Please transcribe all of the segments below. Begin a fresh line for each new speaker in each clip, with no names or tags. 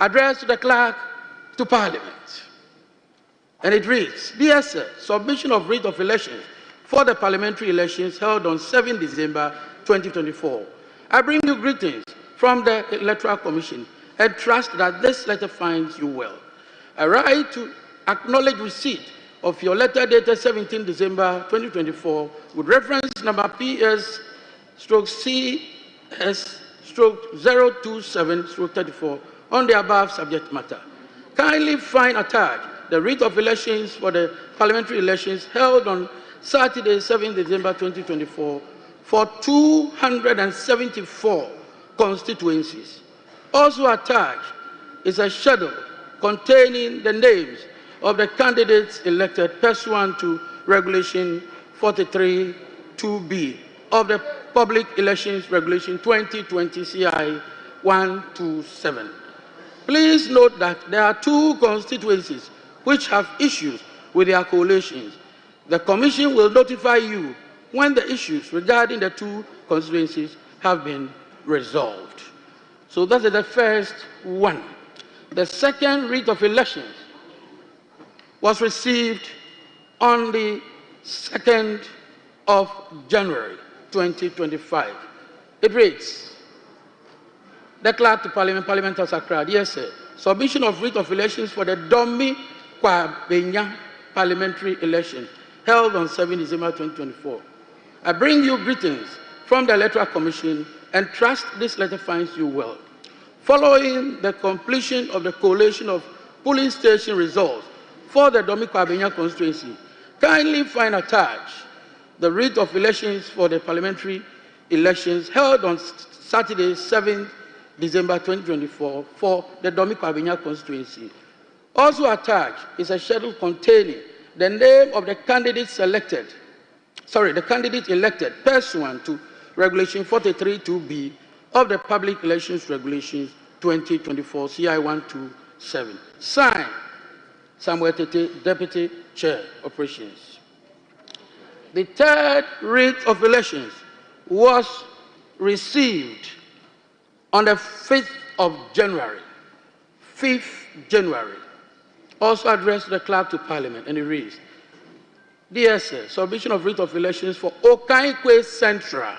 addressed to the Clerk to Parliament. And it reads, Dear Sir, submission of writ of elections for the parliamentary elections held on 7 December 2024. I bring you greetings from the Electoral Commission and trust that this letter finds you well. I write to acknowledge receipt of your letter dated 17 December 2024 with reference number PS/CS/027/34 on the above subject matter. Kindly find attached the writ of elections for the parliamentary elections held on Saturday, 7 December 2024 for 274 constituencies. Also attached is a schedule containing the names of the candidates elected pursuant to Regulation 43(2)(b) of the Public Elections Regulation 2020 CI 127. Please note that there are 2 constituencies which have issues with their coalitions. The Commission will notify you when the issues regarding the 2 constituencies have been resolved. So that is the first one. The second writ of elections was received on the 2nd of January 2025. It reads, the Clerk to Parliament, Parliament of Accra, yes sir, submission of writ of elections for the Domi Kwabenya parliamentary election held on 7 December 2024. I bring you greetings from the Electoral Commission and trust this letter finds you well. Following the completion of the collation of polling station results for the Domi Kwabenya constituency, kindly find attached the writ of elections for the parliamentary elections held on Saturday, 7 December 2024 for the Domi Kwabenya constituency. Also attached is a schedule containing the name of the candidate elected pursuant to Regulation 43(2)(b) of the Public Elections Regulations 2024 CI 127. Signed, Samuel Tete, Deputy Chair, Operations. The third writ of elections was received on the 5th of January. 5th January. Also addressed to the Clerk to Parliament, and it reads, Dear Sir, submission of writ of elections for Okaikwe Central,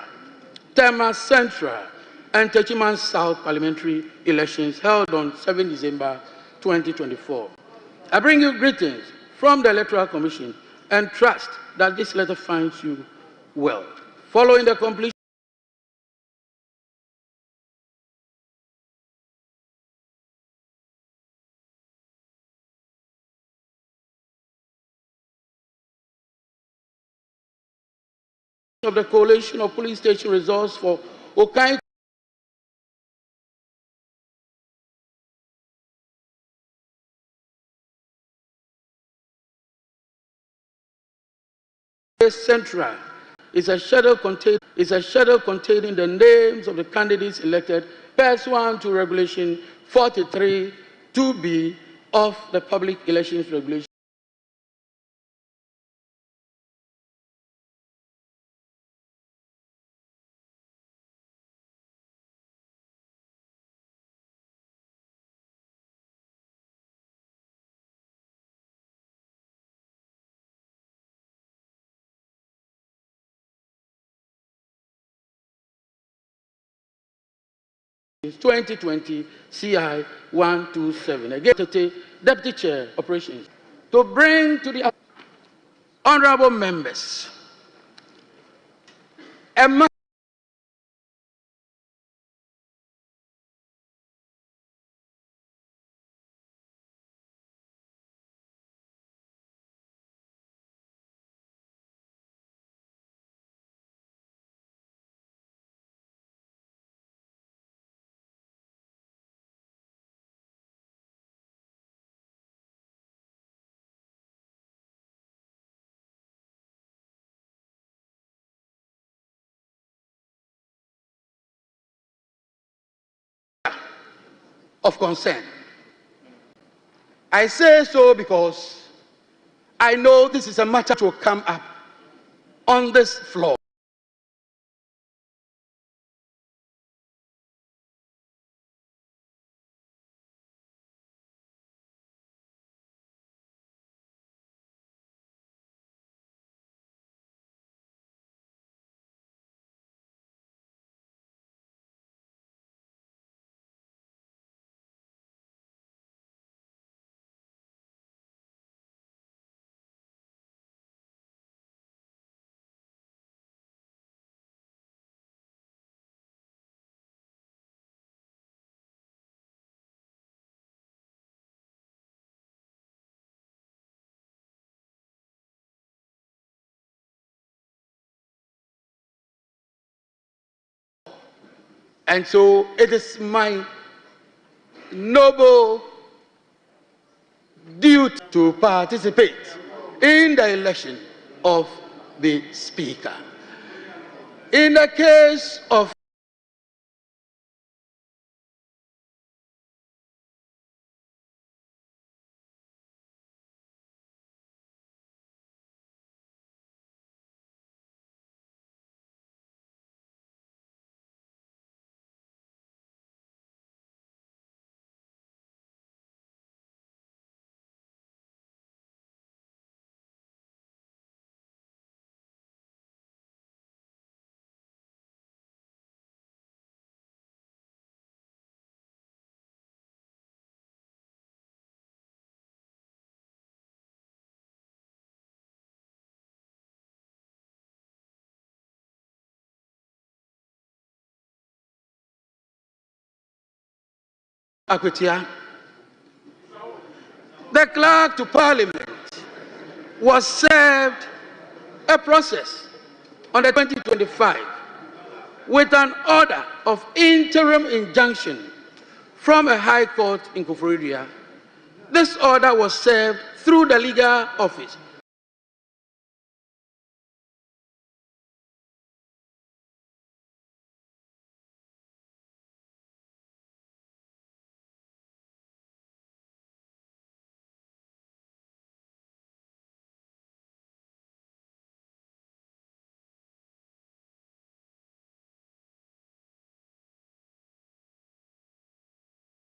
Tema Central, and Techiman South parliamentary elections held on 7 December 2024. I bring you greetings from the Electoral Commission and trust that this letter finds you well. Following the completion of the collation of police station results for Okaikwe Central is a schedule containing the names of the candidates elected pursuant to Regulation 43(2)(b) of the Public Elections Regulation. It's 2020 CI 127. Again, Deputy Chair, Operations, to bring to the honorable members a of concern. I say so because I know this is a matter to come up on this floor. And so it is my noble duty to participate in the election of the Speaker. In the case of Akwetia, the clerk to Parliament was served a process on the 2025 with an order of interim injunction from a high court in Koforidua. This order was served through the legal office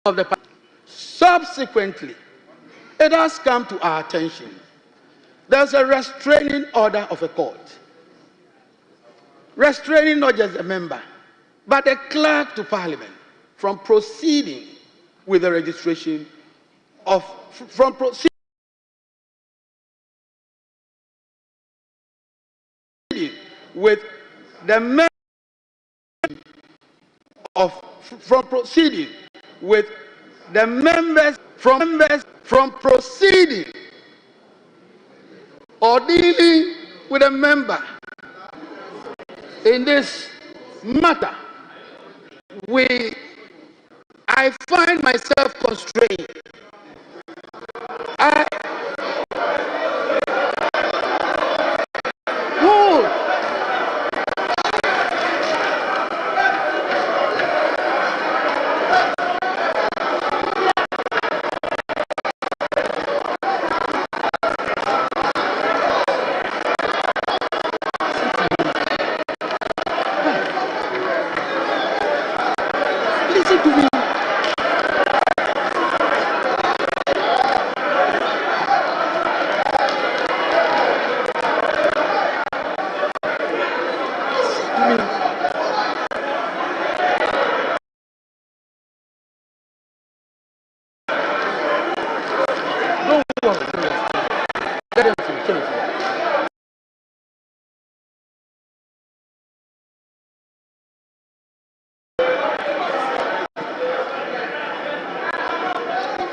of the parliament. Subsequently, it has come to our attention there's a restraining order of a court, restraining not just a member, but the clerk to Parliament from proceeding with the registration of, from proceeding with the member of, from proceeding with the members from proceeding or dealing with a member in this matter. I find myself constrained. Listen to me.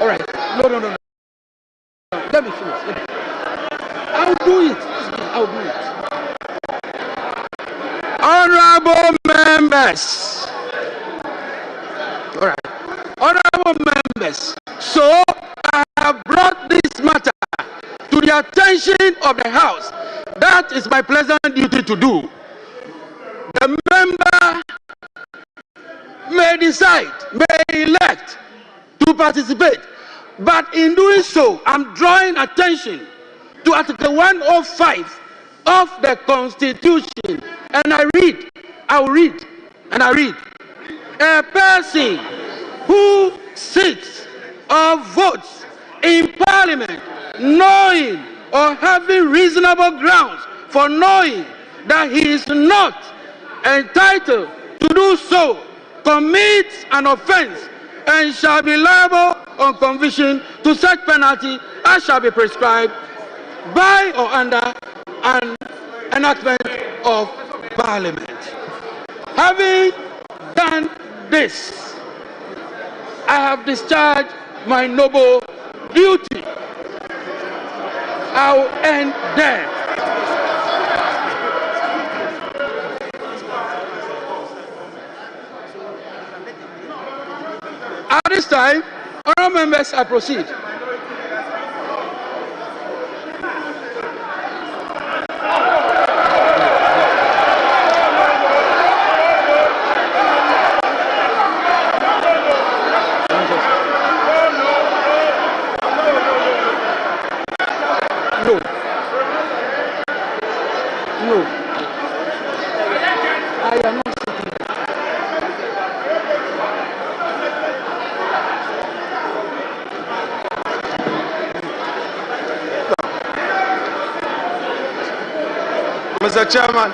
All right. No. Let me finish. I'll do it. I'll do it. Honorable members. All right. Honorable members. So I have brought this matter to the attention of the House. That is my pleasant duty to do. The member may decide, may elect to participate. But in doing so, I'm drawing attention to Article 105 of the Constitution. And I read, a person who sits or votes in Parliament knowing or having reasonable grounds for knowing that he is not entitled to do so commits an offense and shall be liable on conviction to such penalty as shall be prescribed by or under an enactment of Parliament. Having done this, I have discharged my noble duty. I will end there. time, honourable members, I proceed. No. No. I am not sitting.
Mr. Chairman,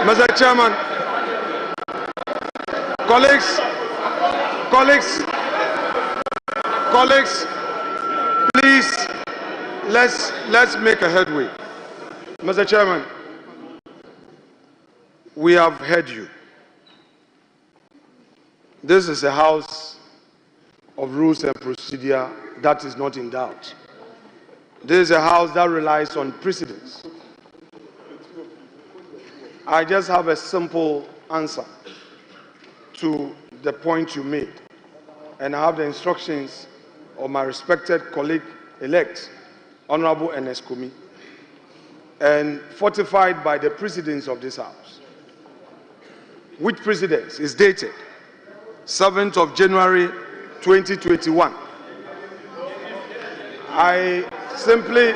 Mr. Chairman, colleagues, please, let's make a headway. Mr. Chairman, we have heard you. This is a house of rules and procedure that is not in doubt. This is a house that relies on precedence. I just have a simple answer to the point you made, and I have the instructions of my respected colleague-elect, Honorable Eneskomi, and fortified by the precedence of this house, which precedence is dated 7th of January 2021. I simply,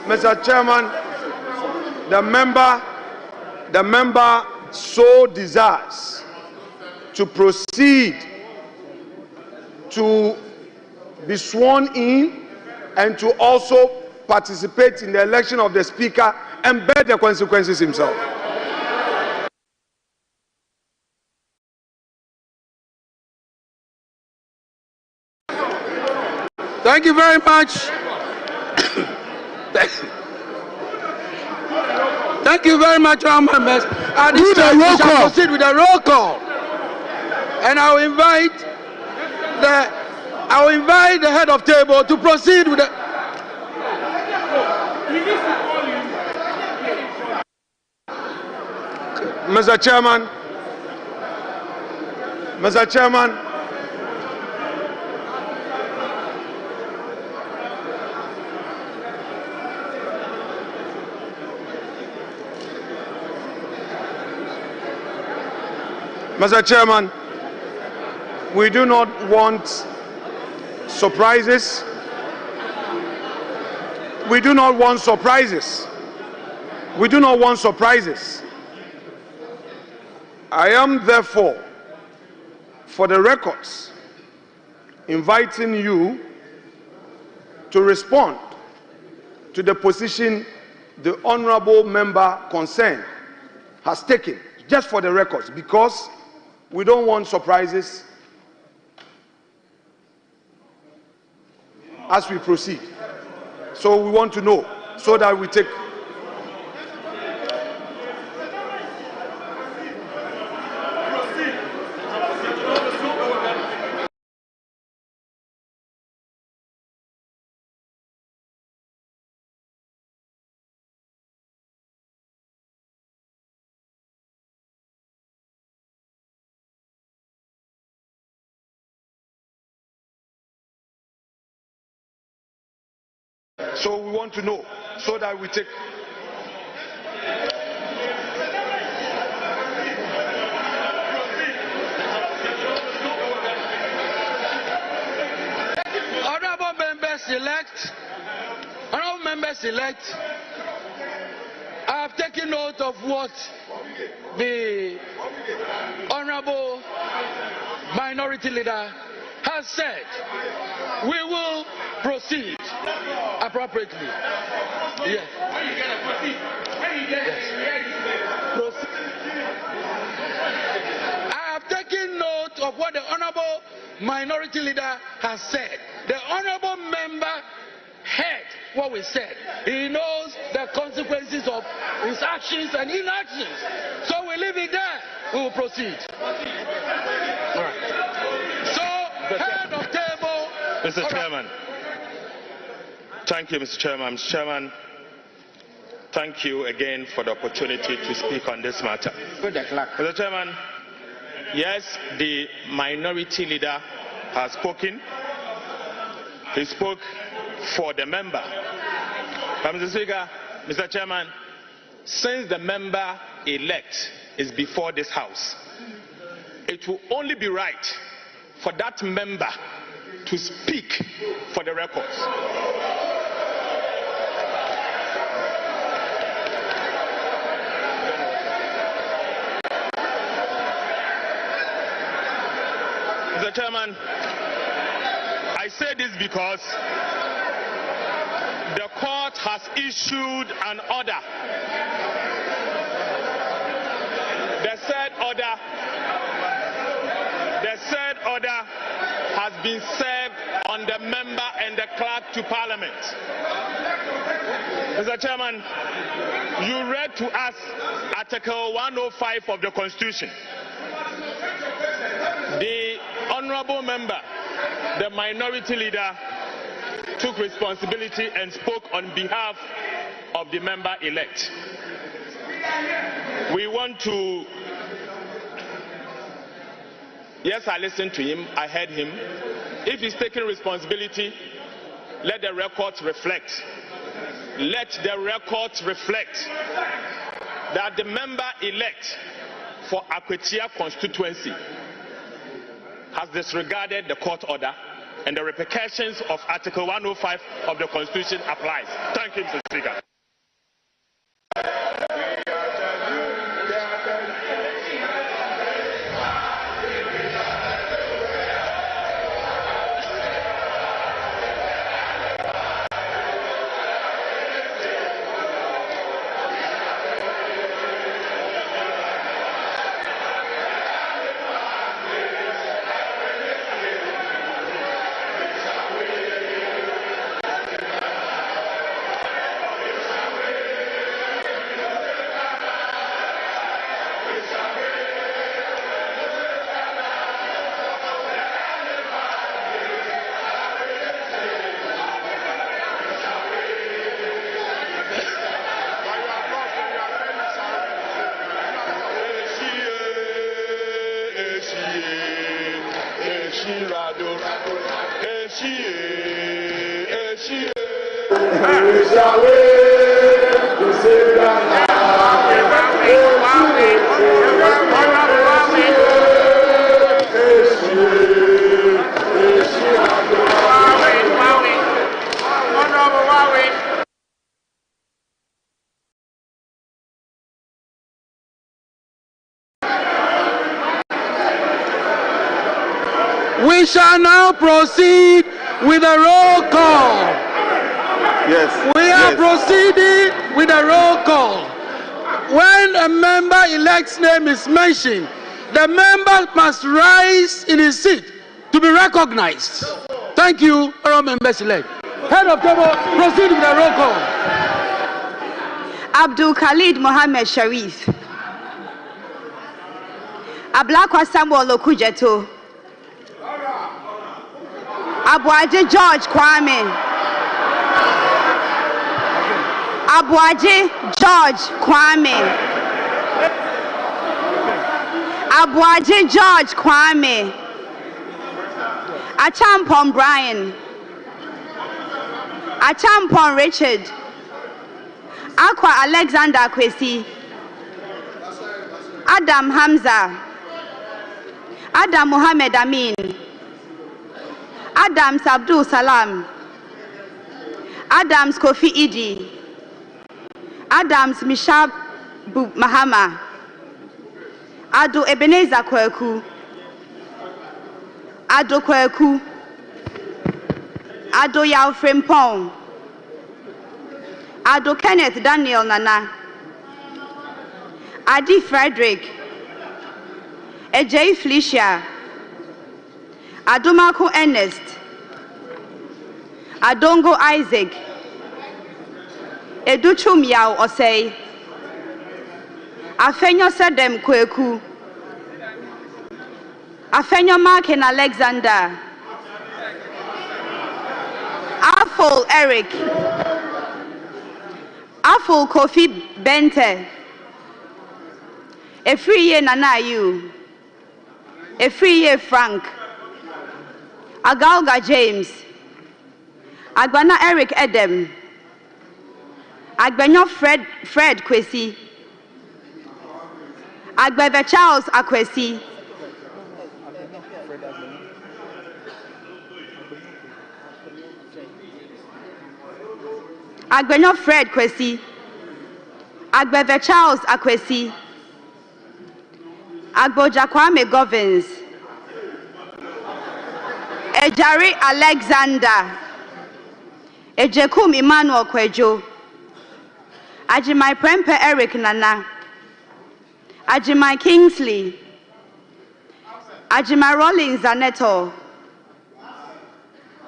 Mr. Chairman, the member so desires to proceed to be sworn in and to also participate in the election of the Speaker and bear the consequences himself.
Thank you very much. Thank you very much, honourable members. At this time, we shall proceed with a roll call, and I will invite the head of table to proceed with the.
Mr. Chairman, Mr. Chairman, Mr. Chairman, we do not want surprises. We do not want surprises. We do not want surprises. I am therefore, for the records, inviting you to respond to the position the honorable member concerned has taken, just for the records, because we don't want surprises as we proceed. So we want to know so that we take. So we want to know so that we take.
Honourable members elect, I have taken note of what the Honourable Minority Leader has said. We will proceed appropriately. Yes. Proceed. I have taken note of what the Honourable Minority Leader has said. The Honourable Member heard what we said. He knows the consequences of his actions and inactions. So we leave it there. We will proceed. All right. So, head of table.
Mr. Chairman. Thank you, Mr. Chairman. Mr. Chairman, Thank you again for the opportunity to speak on this matter. Mr. Chairman, yes, the minority leader has spoken. He spoke for the member. But Mr. Speaker, Mr. Chairman, since the member-elect is before this House, it will only be right for that member to speak for the records. Mr. Chairman, I say this because the court has issued an order. The said order has been served on the member and the clerk to Parliament. Mr. Chairman, you read to us Article 105 of the Constitution. The honorable member, the minority leader, took responsibility and spoke on behalf of the member-elect. We want to... Yes, I listened to him, I heard him. If he's taking responsibility, let the records reflect. Let the records reflect that the member-elect for Akwetia constituency has disregarded the court order, and the repercussions of Article 105 of the Constitution applies. Thank you, Mr. Speaker.
We shall now proceed with a roll call.
Yes.
We are proceeding with a roll call. When a member-elect's name is mentioned, the member must rise in his seat to be recognized. Thank you, all members-elect. Head of table, proceed with a roll call.
Abdul Khalid Mohammed Sharif. Ablakwa Samuel Okujeto. Abuaje George Kwame. Abuaje George Kwame. Abuaje George Kwame. Achampon Brian. Achampon Richard. Akwa Alexander Kwesi. Adam Hamza. Adam Mohammed Amin. Adams Abdul Salam. Adams Kofi Idi. Adams Mishab Mahama. Ado Ebenezer Kweku. Ado Kweku. Ado Yao Frimpong. Ado Kenneth Daniel Nana. Adi Frederick. Ejay Felicia. Adomako Ernest. Adongo Isaac. Educhum Yao Osei. Afenyo Sedem Kweku. Afenyo Mark and Alexander. Afol Eric. Aful Kofi Bente. A free year Nana you. A free year Frank. Agalga James. Agbana Eric Edem. Agbenyo Fred Kwesi. Agbebe Charles Akwesi. Agbenyo Fred Kwesi. Agbebe Charles Akwesi. Agboja Kwame Govins. Ejari Alexander. Ejekum Emmanuel Kwejo. Ajimai Prempe Eric Nana. Ajimai Kingsley. Ajimai Rollins Zaneto.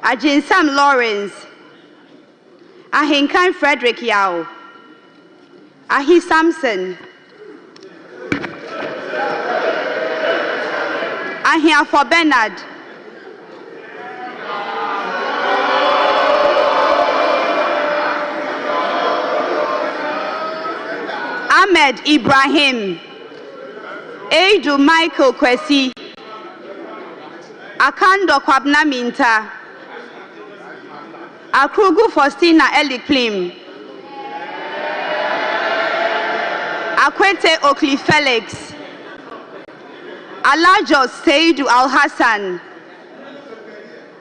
Ajin Sam Lawrence. Ahinkan Frederick Yao. Ahi Samson. Ahiafo Bernard. Ahmed Ibrahim. Eidu Michael Kwesi. Akando Kwabna Minta. Akrugu Faustina Eliklim. Akwete Okli Felix. Alajos Seidu Al Hassan.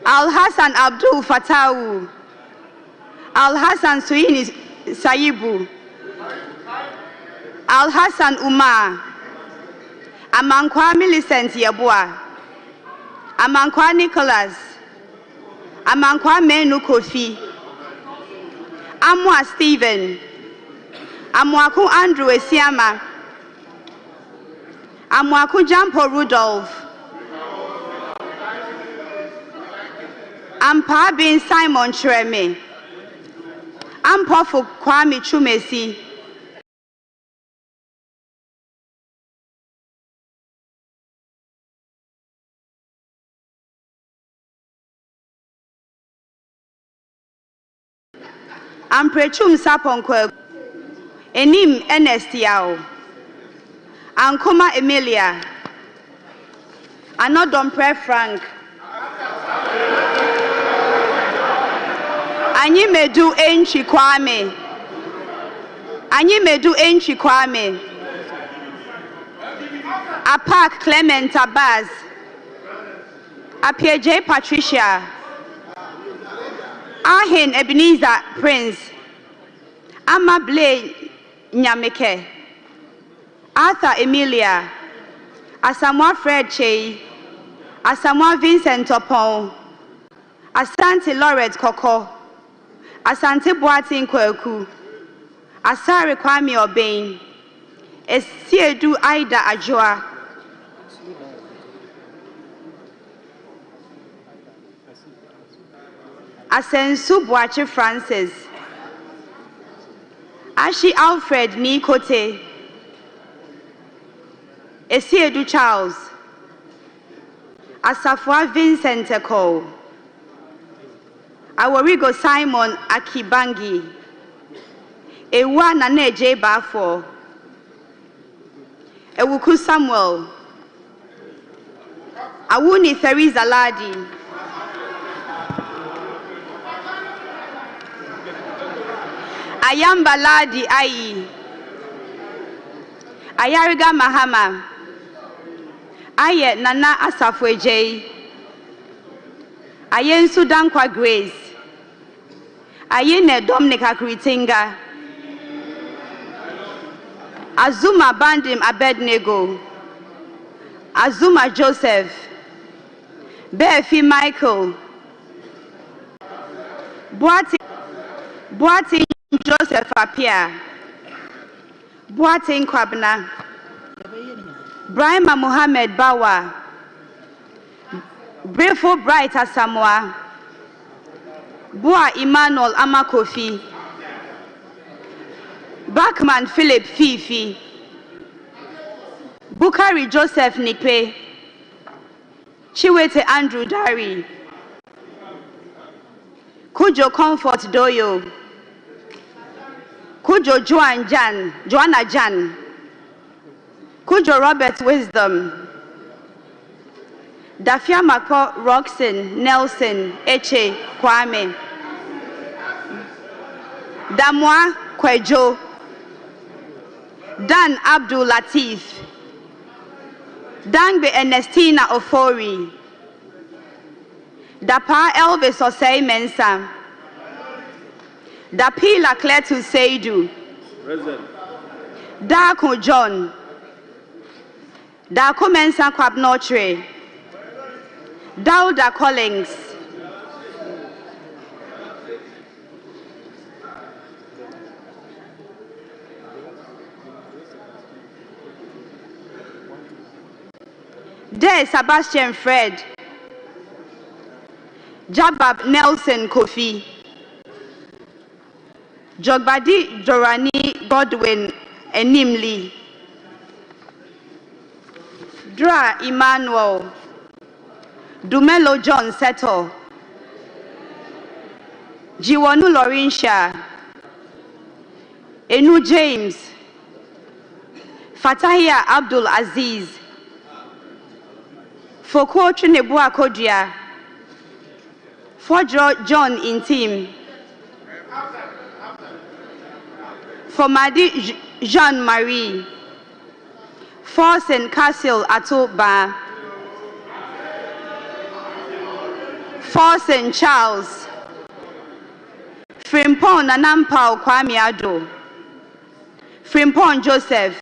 Al Hassan Abdul Fatawu. Al Hassan Suini Saibu. Al Hassan Umar. Amankwa Millicent Yabua. Amankwa Nicholas. Amankwa Menu Kofi. Amwa Stephen. Amwaku Andrew Esiama. Amwaku Jampo Rudolph. Ampa bin Simon Chreme. Ampofu Kwame Chumesi. Amprechum Saponkwe. Enim Ernest Yao. Ankoma Emilia. Anodompre Frank. Anyimedu Enchi Kwame. Anyimedu Enchi Kwame. Apak Clement Abaz. Apieje Patricia. Ahin Ebenezer Prince. Amable Nyameke. Arthur Emilia. Asamoah Fred Chey. Asamoah Vincent Topon. Asante Lorette Koko. Asante Boatin Kweku. Asari Kwame Obain. Esiedu Aida Ajoa. Asensu Boache Francis. Ashi Alfred Nikote. Esiedu Charles. Asafwa Vincent Eko. Aworigo Simon Akibangi. Ewa Nane J. Bafo. Ewuku Samuel. Awuni Theresa Ladi. Ayamba Ladi Ayi. Ayariga Mahama. Aye Nana Asafweje. Aye Sudankwa Grace. Aye ne Dominica Kritinga. Azuma Bandim Abednego. Azuma Joseph. Befi Michael. Boating Joseph Apia. Boating Kwabna. Brahma Mohammed Bawa. Brefo Bright Asamoah. Boa Emmanuel Amakofi. Backman Philip Fifi. Bukari Joseph Nipe. Chiwete Andrew Dari. Kujo Comfort Doyo. Kujo Joanna Jan, Kujo Robert Wisdom, Dafia Mako Roxin Nelson Eche Kwame, Damwa Kwejo, Dan Abdul Latif, Dangbe Ernestina Ofori, Dapa Elvis Osei Mensah, Dapila Kletu Seidu, Dako John, Dako Mensah Kwabnotre, Dauda Collins, De Sebastian Fred, Jabab Nelson Kofi, Jogbadi Dorani Godwin Enimli, Dra Emmanuel, Dumelo John Seto, Jiwonu Lorinsha, Enu James, Fatahia Abdul Aziz, Foko Chinebua Kodia, Fodro John Intim, Fomadi Jean-Marie, Forsen Castle Atoba, Forsen Charles, Frimpon Nanampao Kwame Ado, Frimpon Joseph,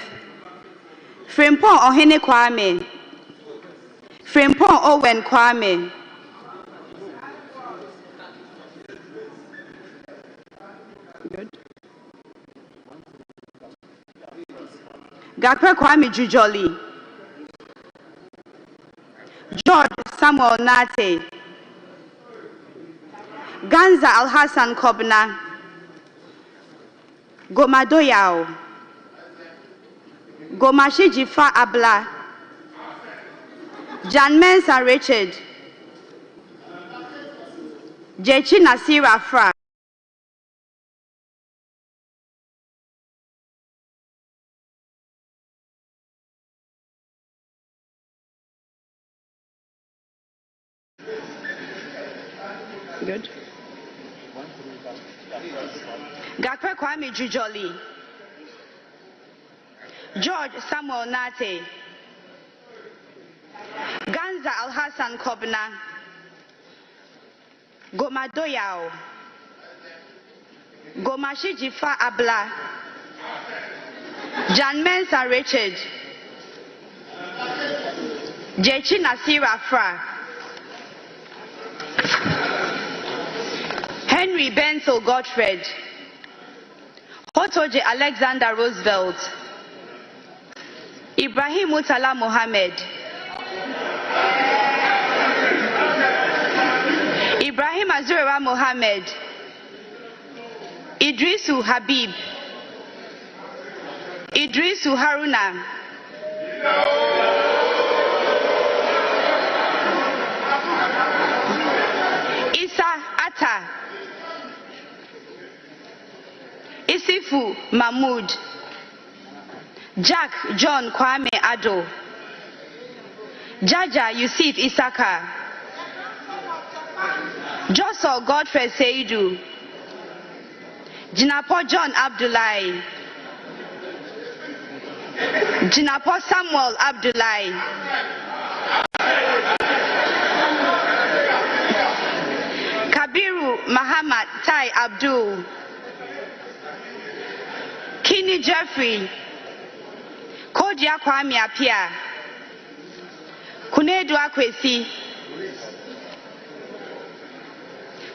Frimpon Ohene Kwame, Frimpon Owen Kwame, good. Gakwe Kwame Jujoli, George Samuel Nate, Ganza Al-Hassan Kobna, Gomadoyao, Gomashi Jifa Abla, Jan Mensah Richard, Jechi Nasira Fra, good. Gakwe Kwame Jujoli, George Samuel Nate, Ganza Al-Hassan Kobna, Gomadoyao, Gomashi Jifa Abla, Jan Mensah Richard, Jechi Nasira Fra, Henry Benzel Godfred, Hotoje Alexander Roosevelt, Ibrahim Mutala Mohammed, Ibrahim Azura Mohammed, Idrisu Habib, Idrisu Haruna, Isa Atta, Isifu Mahmoud, Jack John Kwame Ado, Jaja Yusuf Isaka, Joso Godfrey Seidu, Jinapo John Abdullahi, Jinapo Samuel Abdullahi, Kabiru Muhammad Tai Abdul, Kini Jeffrey, Kodia Kwame Apia, Kunedu Akwesi,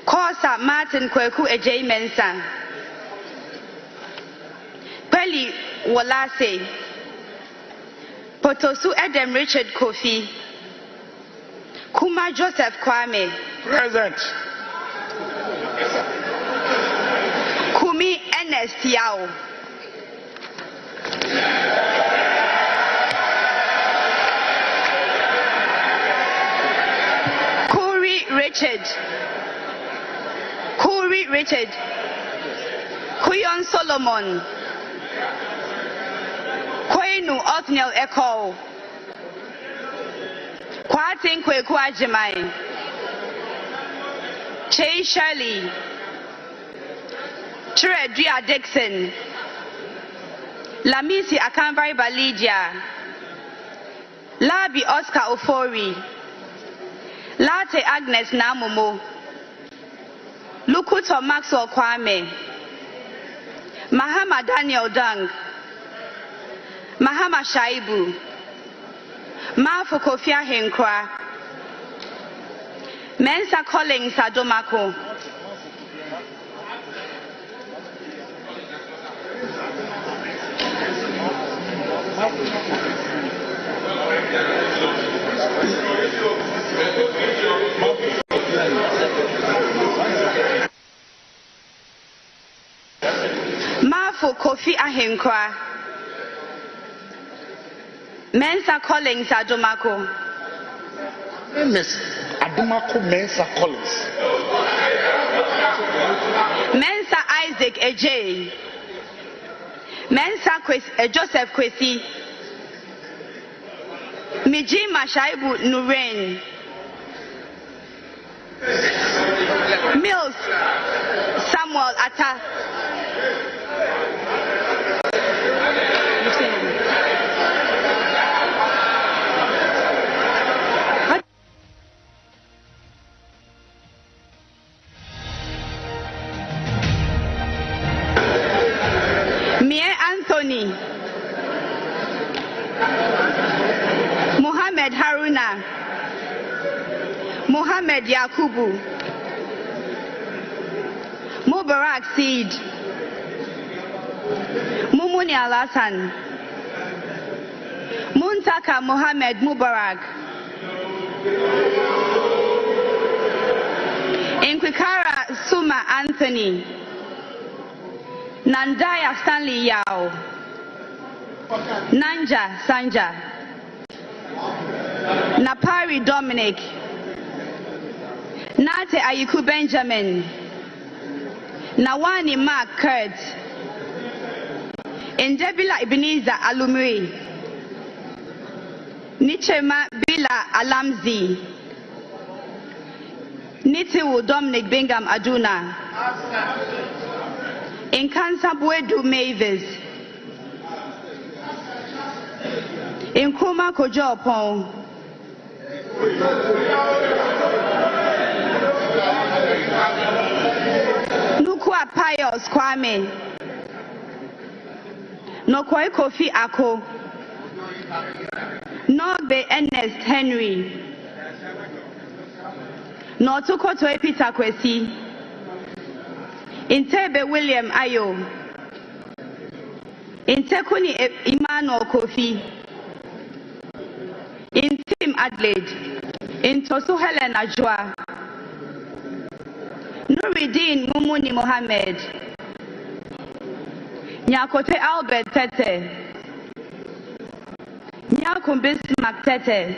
Kosa Martin Kweku Ejay Mensah, Peli Wolase, Potosu Edem Richard Kofi, Kuma Joseph Kwame,
Present.
Kumi Ernest Yao, Kuri Richard, Kuyon Solomon, Kwenu Othniel Echo, Kwatin Kwekwa Jemai, Che Shirley, Chiredria Dixon, Lamisi Akanvari Balidia, Labi Oscar Ofori, Late Agnes Namumo, Lukuto Maxwell Kwame, Mahama Daniel Dang, Mahama Shaibu, Mafo Kofia Henkwa, Mensa Collins Adomako, Mafo Kofi Ahenkwa, Mensa Collins Adomako,
Miss Adomako Mensa Collins,
Mensa Isaac Ejay, Mensa Joseph Kwesi, Mijima Shaibu Nuren, Mills Samuel Atta, Mie Anthony, Mohammed Haruna, Mohammed Yakubu, Mubarak Seed, Mumuni Alasan, Muntaka Mohammed Mubarak, Inkwikara Suma Anthony, Nandaya Stanley Yao, Nanja Sanja, Napari Dominic, Nate Ayiku Benjamin, Nawani Mark Kurt, Indebila Ebenezer Alumri, Nichema Bila Alamzi, Nitiwu Dominic Bingham Aduna, Inkansa Bwedu Mavis, Inkuma Kojo Pong, Nukwa Pius Kwame, Nokwai Kofi Ako, Nogbe Ernest Henry, Notuko Toe Peter Kwesi, Intebe William Ayo, Intekuni Emmanuel Kofi, Intim Adelaide, Intosu Helen Ajwa, Nuruddin Mumuni Mohammed, Nyakote Albert Tete, Nyakum Bismarck Tete,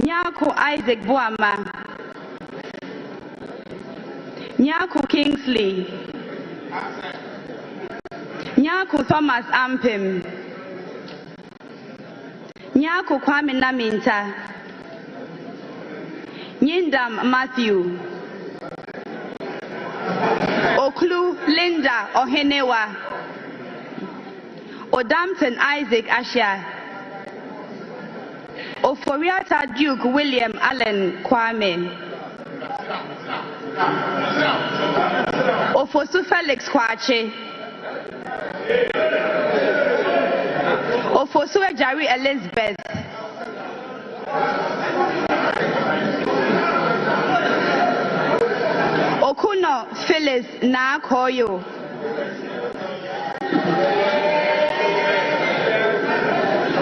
Nyako Isaac Boama, Nyako Kingsley, Nyako Thomas Ampim, Nyako Kwame Naminta, Nyindam Matthew, Oklu Linda Ohenewa, Odampton Isaac Asha, Oforiata Duke William Allen Kwame, Ofosu Felix Kwache, Ofosu Ejari Elizabeth, Okuno Phyllis Nakoyo,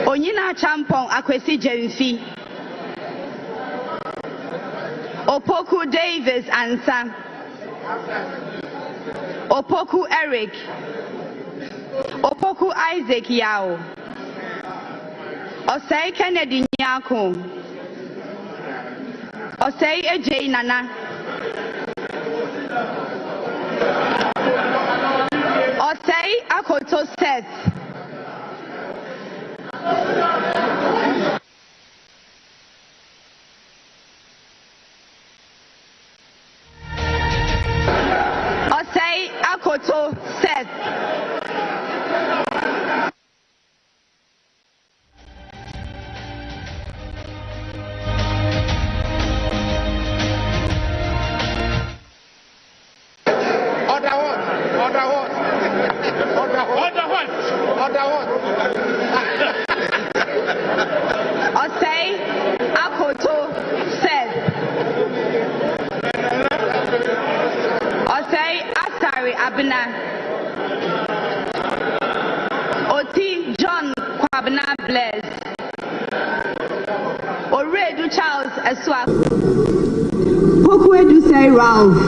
Onyina Champong Akwesi Jemfi, Opoku Davis Ansa, Opoku Eric, Opoku Isaac Yao, Osei Kennedy Nyako, Osei Ejay Nana, Akoto Seth. Osei Akoto Seth. Osei Akoto Seth. Osei Asari Abena. Oti John Kwabena Bless. Oredu Charles Eswa.
Pokwedu Say Ralph.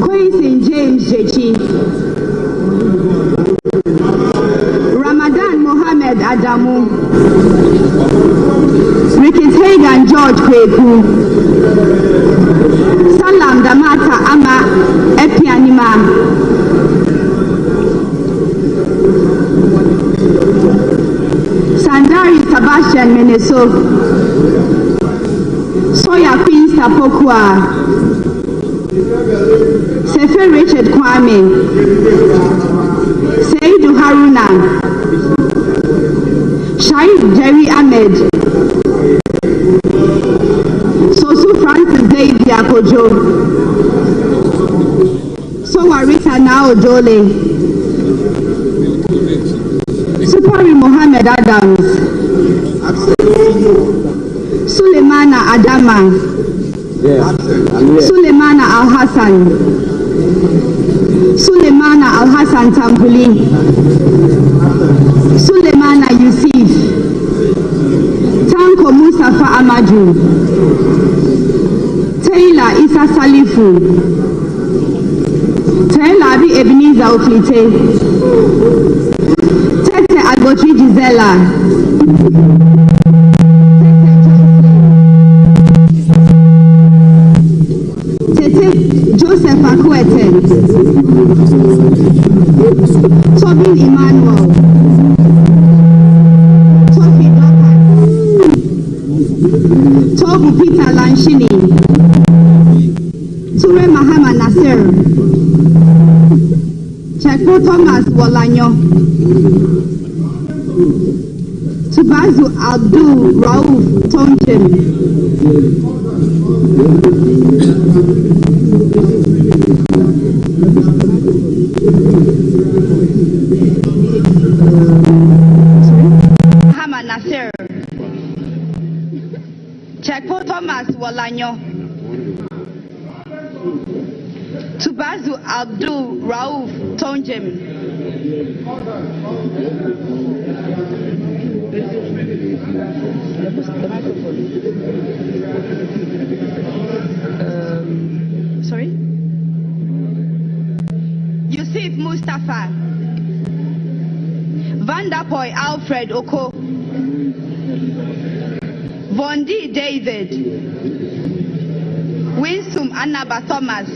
Quincy James Jechi. Ramadan Mohammed Adamu. Ricketts Hagan George Kweku. Salam Damata Ama Epianima. Sandari Sebastian Meneso. Soya Queen Sapokwa. Sefe Richard Kwame. Seidu Haruna. Shaib Jerry Ahmed. Sosu Francis David Akojo. Sowa Rita Nao Dole. Supari Mohammed Adams. Sulemana Adama. Sulemana Al-Hassan. Sulemana Al-Hassan Tambuli. Sulemana Yusuf. Tanko Mustafa Amaju. Taylor Isa Salifu. Taylor Abi Ebenezer Oflite. Tete Agotri Gisela. Joseph Akwete. Tobin Emmanuel. Tofi Doka. Tobu Peter Lanshini. Ture Mahama Nasir. Chekpo Thomas Wolanyo. Tubazu Abdul Rauf Tonjim. Mahama Nasir. Chekpo Thomas Wolanyo. Tubazu Abdul Rauf Tonjim. Sorry? Yusuf Mustafa. Vanderpoy Alfred Oko. Vondi David. Winsum Annaba Thomas.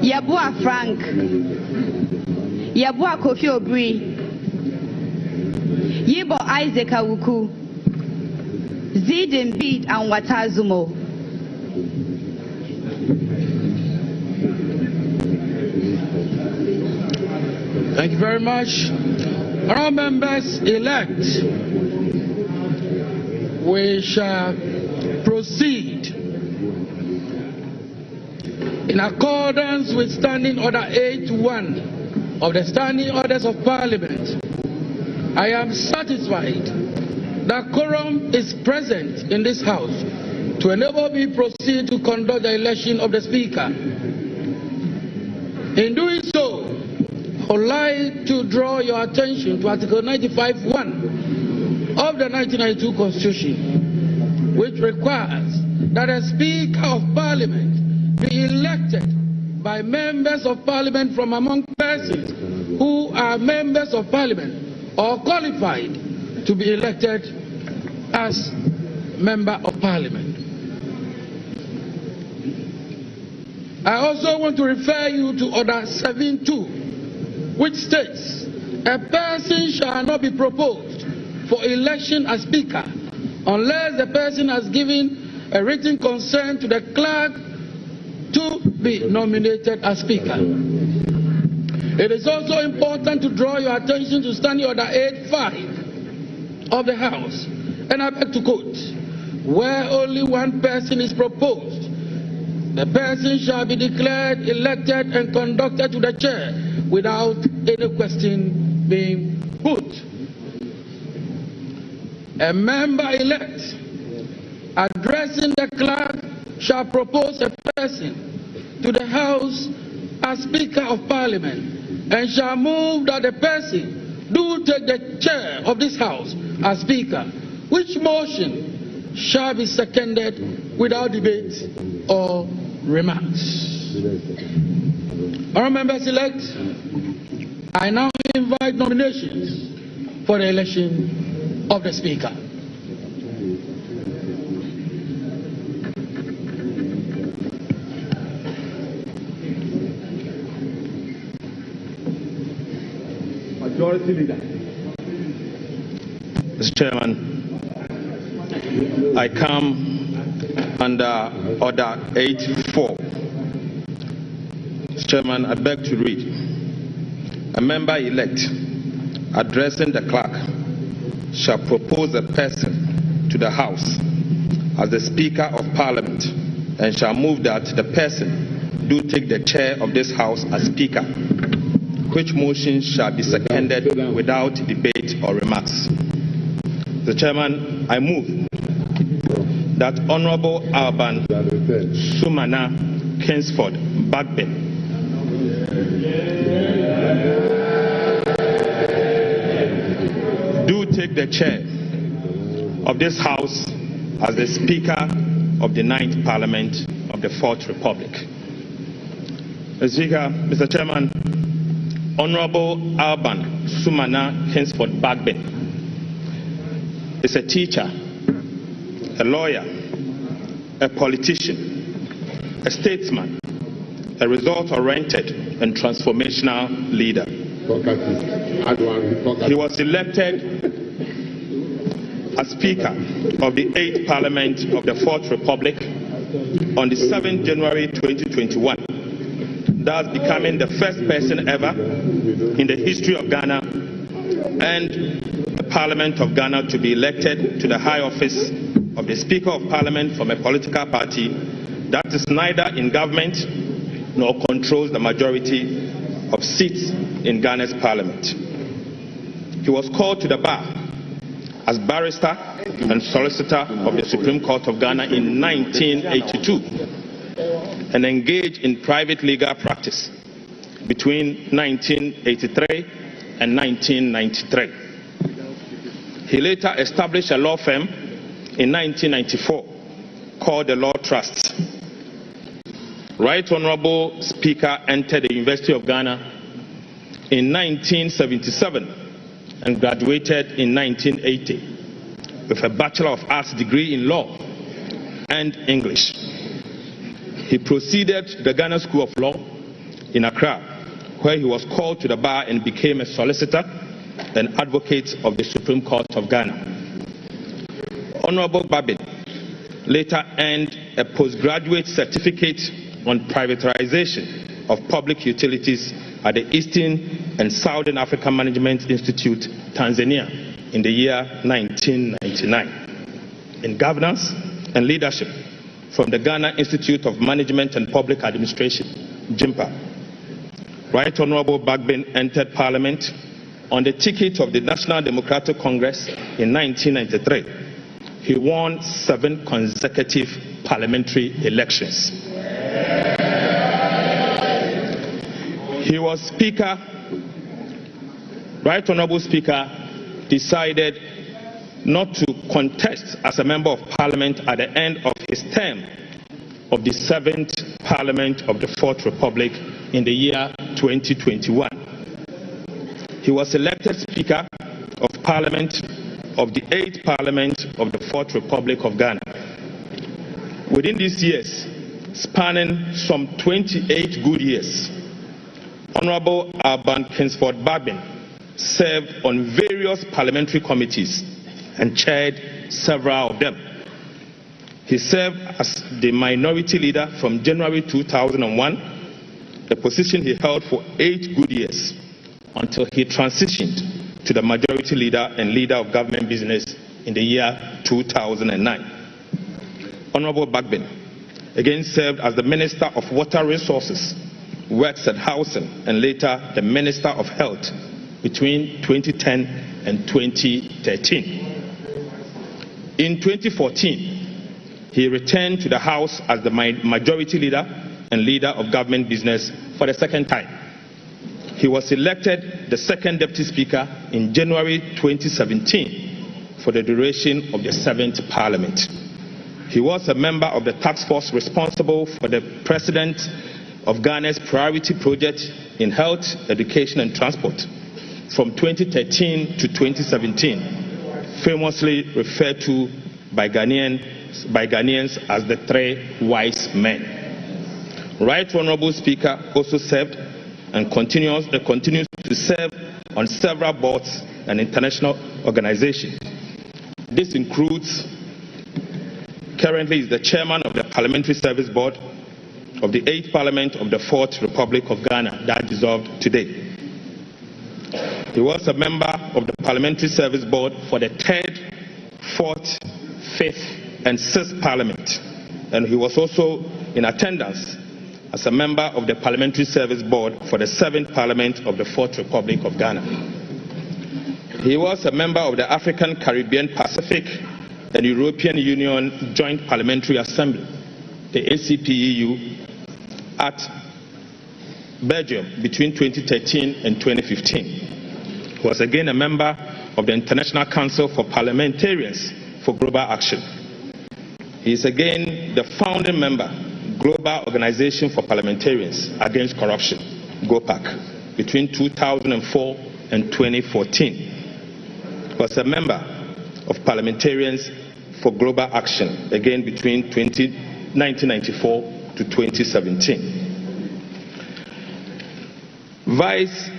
Yabua Frank. Yabua Kofi Obri. Yibo Isaac Awuku. Zidin Beat and Watazumo.
Thank you very much. Honourable members elect, we shall proceed in accordance with Standing Order 8.1 of the Standing Orders of Parliament. I am satisfied that quorum is present in this House to enable me to proceed to conduct the election of the Speaker. In doing so, I would like to draw your attention to Article 95(1) of the 1992 Constitution, which requires that a Speaker of Parliament be elected by members of Parliament from among persons who are members of Parliament or qualified to be elected as Member of Parliament. I also want to refer you to Order 7.2, which states, a person shall not be proposed for election as Speaker unless the person has given a written consent to the clerk to be nominated as Speaker. It is also important to draw your attention to Standing Order 8.5 of the House, and I beg to quote, where only one person is proposed, the person shall be declared elected and conducted to the chair without any question being put. A member-elect addressing the clerk shall propose a person to the House as Speaker of Parliament and shall move that the person do take the chair of this House as Speaker, which motion shall be seconded without debate or remarks. Honourable members-elect, I now invite nominations for the election of the Speaker.
Majority Leader.
Mr. Chairman, I come under Order 8.4. Mr. Chairman, I beg to read. A member-elect addressing the clerk shall propose a person to the House as the Speaker of Parliament and shall move that the person do take the chair of this House as Speaker, which motion shall be seconded without debate or remarks. Mr. Chairman, I move that Honorable Alban Sumana Kingsford Bagbin do take the chair of this House as the Speaker of the 9th Parliament of the 4th Republic. Mr. Chairman, Honorable Alban Sumana Kingsford Bagbin is a teacher, a lawyer, a politician, a statesman, a result-oriented and transformational leader. He was elected as Speaker of the 8th Parliament of the 4th Republic on the 7th January 2021, thus becoming the first person ever in the history of Ghana and the Parliament of Ghana to be elected to the high office of the Speaker of Parliament from a political party that is neither in government nor controls the majority of seats in Ghana's Parliament. He was called to the bar as barrister and solicitor of the Supreme Court of Ghana in 1982 and engaged in private legal practice between 1983 and 1993. He later established a law firm in 1994 called the Law Trust. Right Honorable Speaker entered the University of Ghana in 1977 and graduated in 1980 with a Bachelor of Arts degree in Law and English. He proceeded to the Ghana School of Law in Accra, where he was called to the bar and became a solicitor and advocate of the Supreme Court of Ghana. Honorable Babin later earned a postgraduate certificate on privatization of public utilities at the Eastern and Southern African Management Institute, Tanzania, in the year 1999. In governance and leadership from the Ghana Institute of Management and Public Administration, JIMPA. Right Honorable Bagbin entered Parliament on the ticket of the National Democratic Congress in 1993. He won 7 consecutive parliamentary elections. He was Speaker. Right Honorable Speaker decided not to contest as a member of Parliament at the end of his term of the 7th Parliament of the 4th Republic in the year 2021. He was elected Speaker of Parliament of the 8th Parliament of the 4th Republic of Ghana. Within these years, spanning some 28 good years. Honorable Alban Kingsford Bagbin served on various parliamentary committees and chaired several of them. He served as the minority leader from January 2001, a position he held for 8 good years, until he transitioned to the majority leader and leader of government business in the year 2009. Honorable Bagbin again served as the Minister of Water Resources, Works and Housing, and later the Minister of Health between 2010 and 2013. In 2014, he returned to the House as the majority leader and leader of government business for the second time. He was elected the second Deputy Speaker in January 2017 for the duration of the 7th Parliament. He was a member of the task force responsible for the President of Ghana's priority project in health, education and transport from 2013 to 2017, famously referred to by Ghanaians as the 3 wise men. Right Honorable Speaker also served and continues to serve on several boards and international organizations. This includes, currently is the chairman of the Parliamentary Service Board of the 8th Parliament of the 4th Republic of Ghana that dissolved today. He was a member of the Parliamentary Service Board for the 3rd, 4th, 5th and 6th Parliament, and he was also in attendance as a member of the Parliamentary Service Board for the 7th Parliament of the 4th Republic of Ghana. He was a member of the African, Caribbean, Pacific and European Union Joint Parliamentary Assembly, the ACPEU, at Belgium between 2013 and 2015. He was again a member of the International Council for Parliamentarians for Global Action. He is again the founding member, Global Organization for Parliamentarians Against Corruption, GOPAC, between 2004 and 2014. He was a member of Parliamentarians for Global Action, again between 1994 to 2017.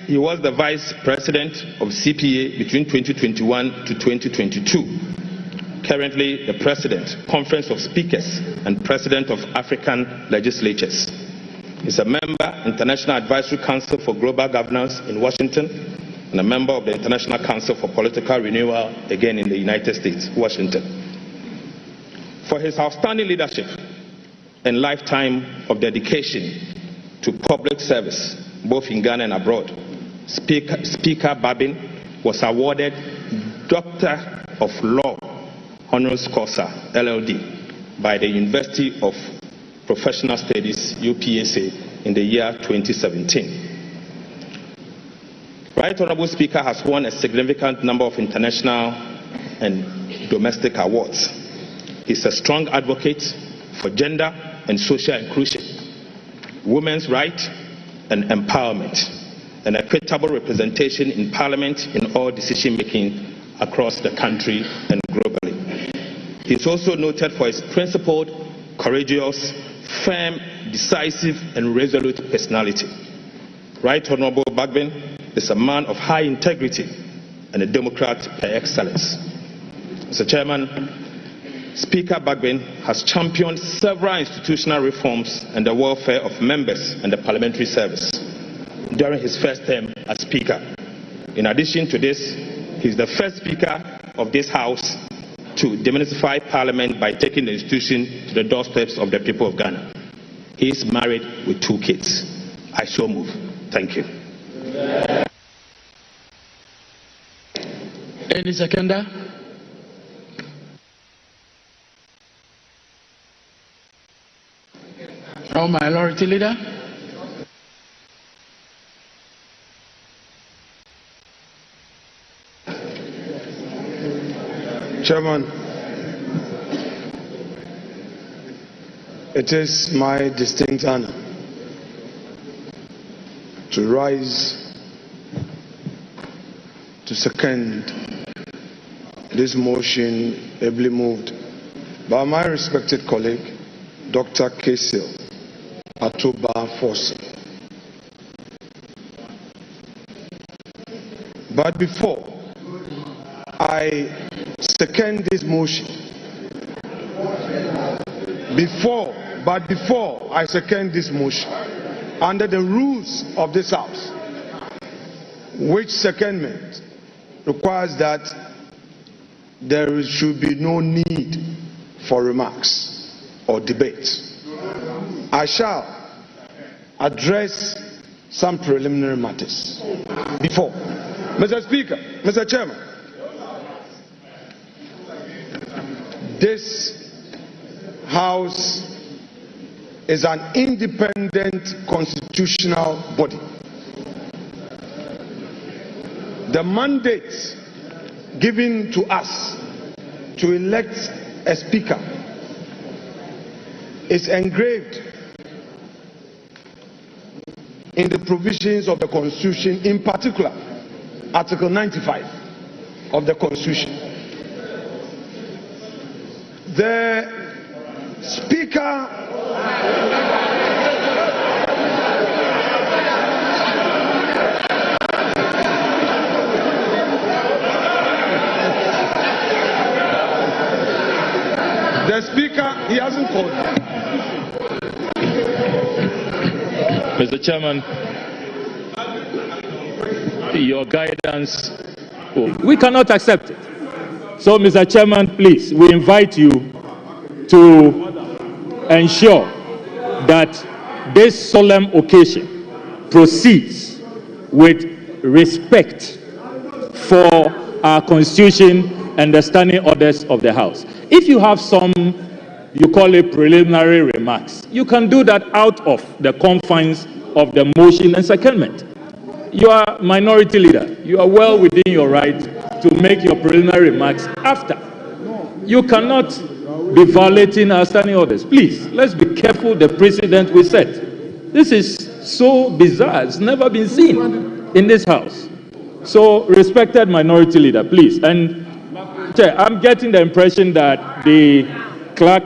He was the Vice President of CPA between 2021 to 2022. Currently the President, Conference of Speakers, and President of African Legislatures. He's a member, International Advisory Council for Global Governance in Washington, and a member of the International Council for Political Renewal, again in the United States, Washington. For his outstanding leadership and lifetime of dedication to public service, both in Ghana and abroad, Speaker Bagbin was awarded Doctor of Law Honoris Causa, LLD, by the University of Professional Studies, UPSA, in the year 2017. Right Honorable Speaker has won a significant number of international and domestic awards. He's a strong advocate for gender and social inclusion, women's rights and empowerment, and equitable representation in Parliament in all decision-making across the country and globally. He is also noted for his principled, courageous, firm, decisive, and resolute personality. Right Honorable Bagbin is a man of high integrity and a Democrat par excellence. Mr. Chairman, Speaker Bagbin has championed several institutional reforms and the welfare of members and the parliamentary service during his first term as Speaker. In addition to this, he is the first Speaker of this House to demystify Parliament by taking the institution to the doorsteps of the people of Ghana. He is married with 2 kids. I so move. Thank you.
Any seconder? Our minority leader?
Chairman, it is my distinct honor to rise to second this motion ably moved by my respected colleague, Dr. Kesil Atoba Force. But before I second this motion, before I second this motion, under the rules of this House, which secondment requires that there should be no need for remarks or debate, I shall address some preliminary matters. Before, Mr. Speaker, Mr. Chairman, this House is an independent constitutional body. The mandate given to us to elect a speaker is engraved in the provisions of the Constitution, in particular Article 95 of the Constitution. The Speaker he hasn't called me.
Mr. Chairman, your guidance.
We cannot accept it. So, Mr. Chairman, please, we invite you to ensure that this solemn occasion proceeds with respect for our Constitution and the standing orders of the House. If you have some, you call it preliminary remarks, you can do that out of the confines of the motion and secondment. You are minority leader. You are well within your right to make your preliminary remarks after. You cannot be violating our standing orders. Please, let's be careful the precedent we set. This is so bizarre. It's never been seen in this House. So, respected minority leader, please. And Chair, I'm getting the impression that the clerk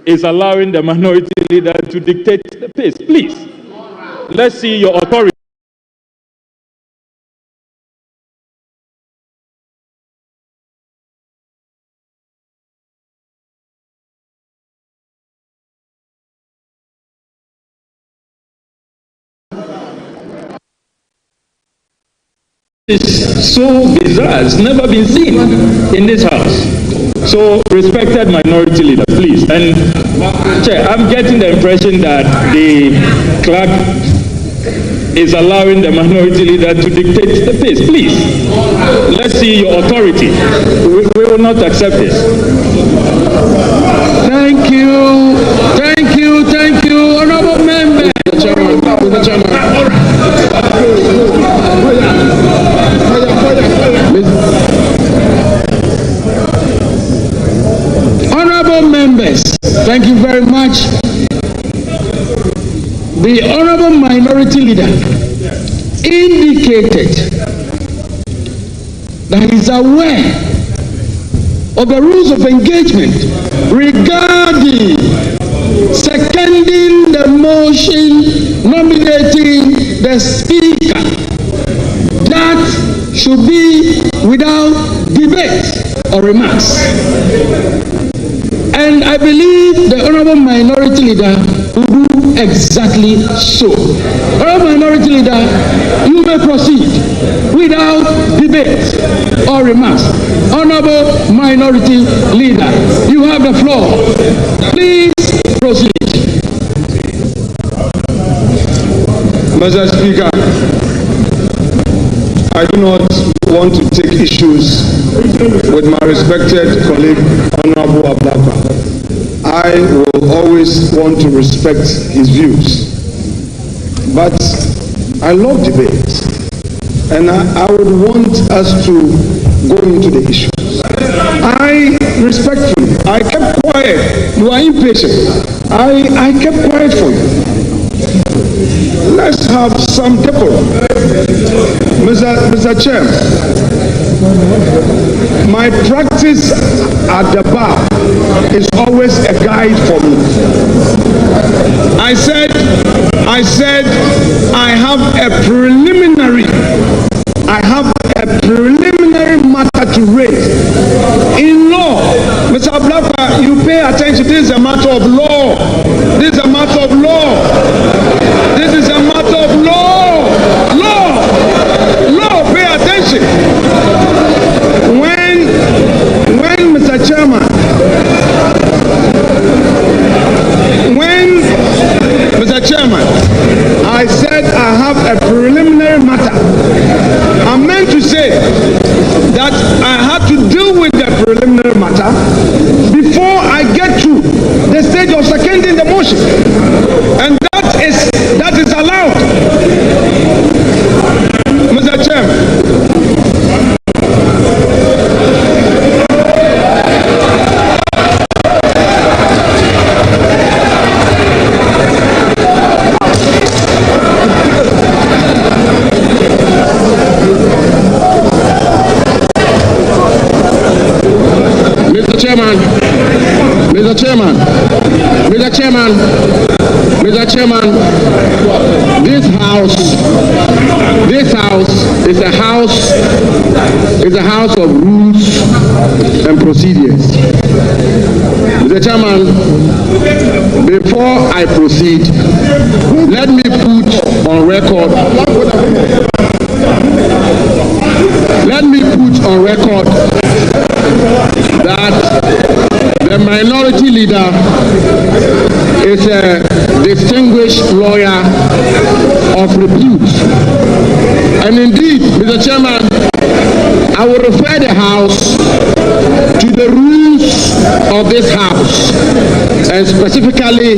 is allowing the minority leader to dictate the pace. Please, let's see your authority. It's so bizarre. It's never been seen in this House. So, respected minority leader, please. And Chair, I'm getting the impression that the clerk is allowing the minority leader to dictate the pace. Please, let's see your authority. We will not accept this.
Thank you. Thank you. Thank you. Honorable member. Mr. Chairman. Honorable members, thank you very much. The honorable minority leader indicated that he is aware of the rules of engagement regarding seconding the motion nominating the speaker. That should be without debate or remarks. And I believe the honorable minority leader will do exactly so. Honorable minority leader, you may proceed without debate or remarks. Honorable minority leader, you have the floor. Please proceed.
Mr. Speaker, I do not want to take issues with my respected colleague, Honorable Ablakwa. I will always want to respect his views. But I love debate, and I would want us to go into the issues. I respectfully, I kept quiet. You are impatient. I kept quiet for you. Let's have some decorum. Mr. Chair, my practice at the bar is always a guide for me. I said I have a preliminary matter to raise. In law, Mr. Blakwa, you pay attention. This is a matter of law. This is a matter of law. This is a matter of law. Law, pay attention. When Mr. Chairman, I said I have a preliminary matter, I meant to say that I had to deal with the preliminary matter before I get to the stage of seconding the motion, and that is allowed, Mr. Chairman.
Mr. Chairman, this house is a house of rules and procedures. Mr. Chairman, before I proceed, let me put on record that the minority leader is a distinguished lawyer of repute. And indeed, Mr. Chairman, I will refer the House to the rules of this House, and specifically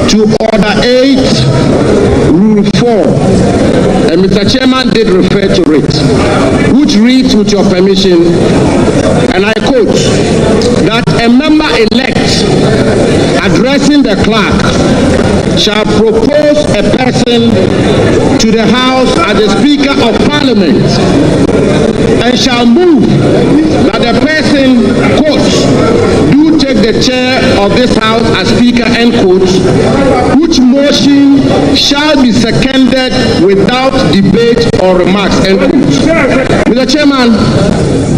to Order 8, Rule 4. And Mr. Chairman did refer to it, which reads, with your permission, and I quote, that a member-elect addressing the clerk shall propose a person to the House as the Speaker of Parliament, and shall move that the person, quotes, do take the chair of this House as Speaker, end quotes, which motion shall be seconded without debate or remarks, end quotes. Mr. Chairman,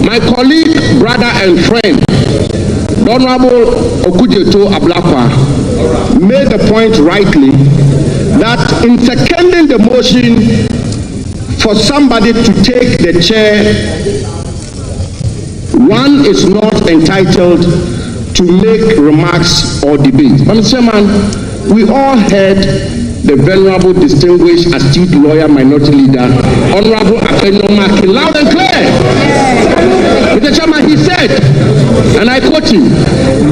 my colleague, brother and friend, the Honorable Okudzeto Ablakwa, made the point rightly that in seconding the motion for somebody to take the chair, one is not entitled to make remarks or debate. Mr. Chairman, we all heard the venerable, distinguished, astute lawyer, minority leader, Honorable Akenomaki, loud and clear. Mr. Chairman, he said, and I quote him,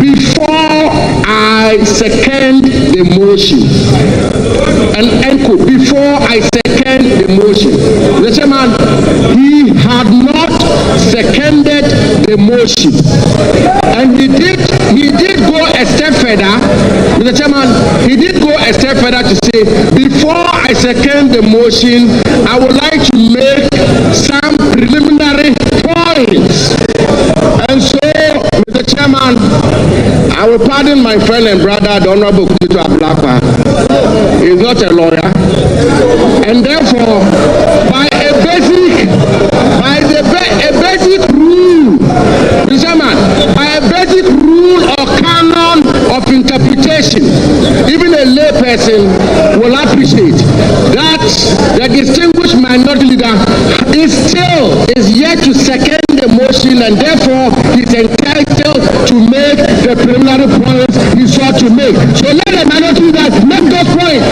before I second the motion, and end quote, before I second the motion. Mr. Chairman, he had not seconded the motion, and he did go a step further. Mr. Chairman, he did go a step further to say, before I second the motion, I would like to make some preliminary points. And so, Mr. Chairman, I will pardon my friend and brother, the Honorable Okudzeto Ablakwa. He is not a lawyer, and therefore, by a basic rule, Mr. Chairman, by a basic rule or canon of interpretation, even a lay person will appreciate that the distinguished minority leader is yet to second the motion, and therefore he's entitled to make the preliminary points he sought to make. So let the minority leader make those points.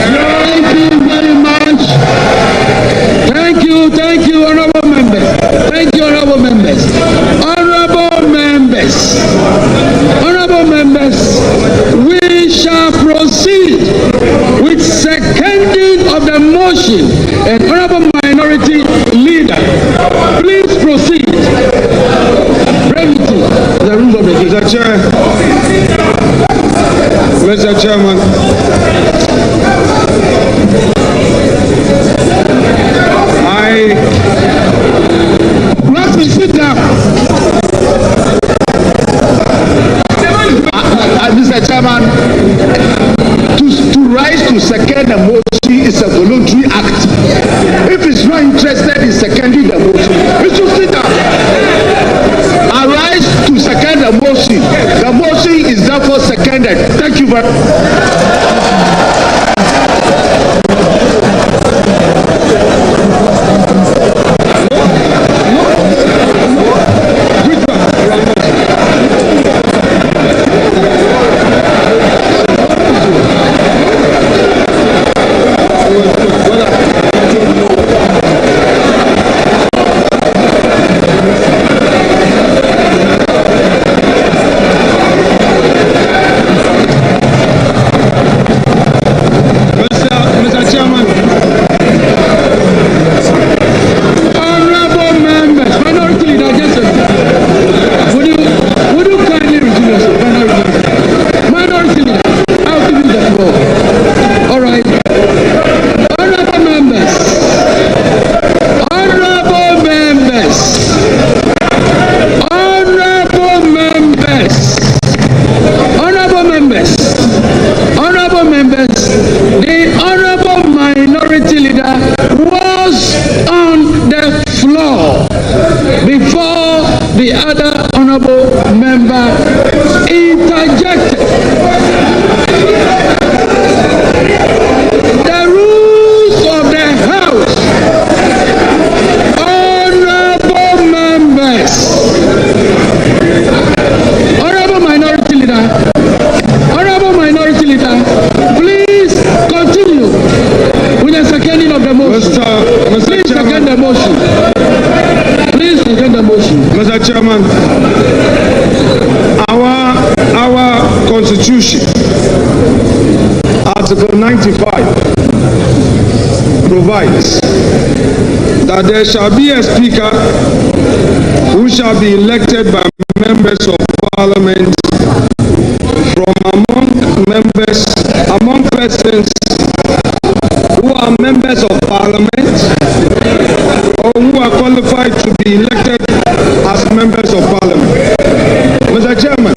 Thank you very much. Thank you, honorable members. Thank you, honorable members. Honorable members, we shall proceed with seconding of the motion. And honorable minority leader, please proceed. Brevity. The rules of the
Mr. Chairman.
Sit down. Mr. Chairman, to
is a voluntary act. If he's not interested in seconding the motion, he should sit down. Arise to second the motion. The motion is therefore seconded. Thank you very much. Article 95 provides that there shall be a speaker who shall be elected by members of parliament from among persons who are members of parliament or who are qualified to be elected as members of parliament. Mr. Chairman,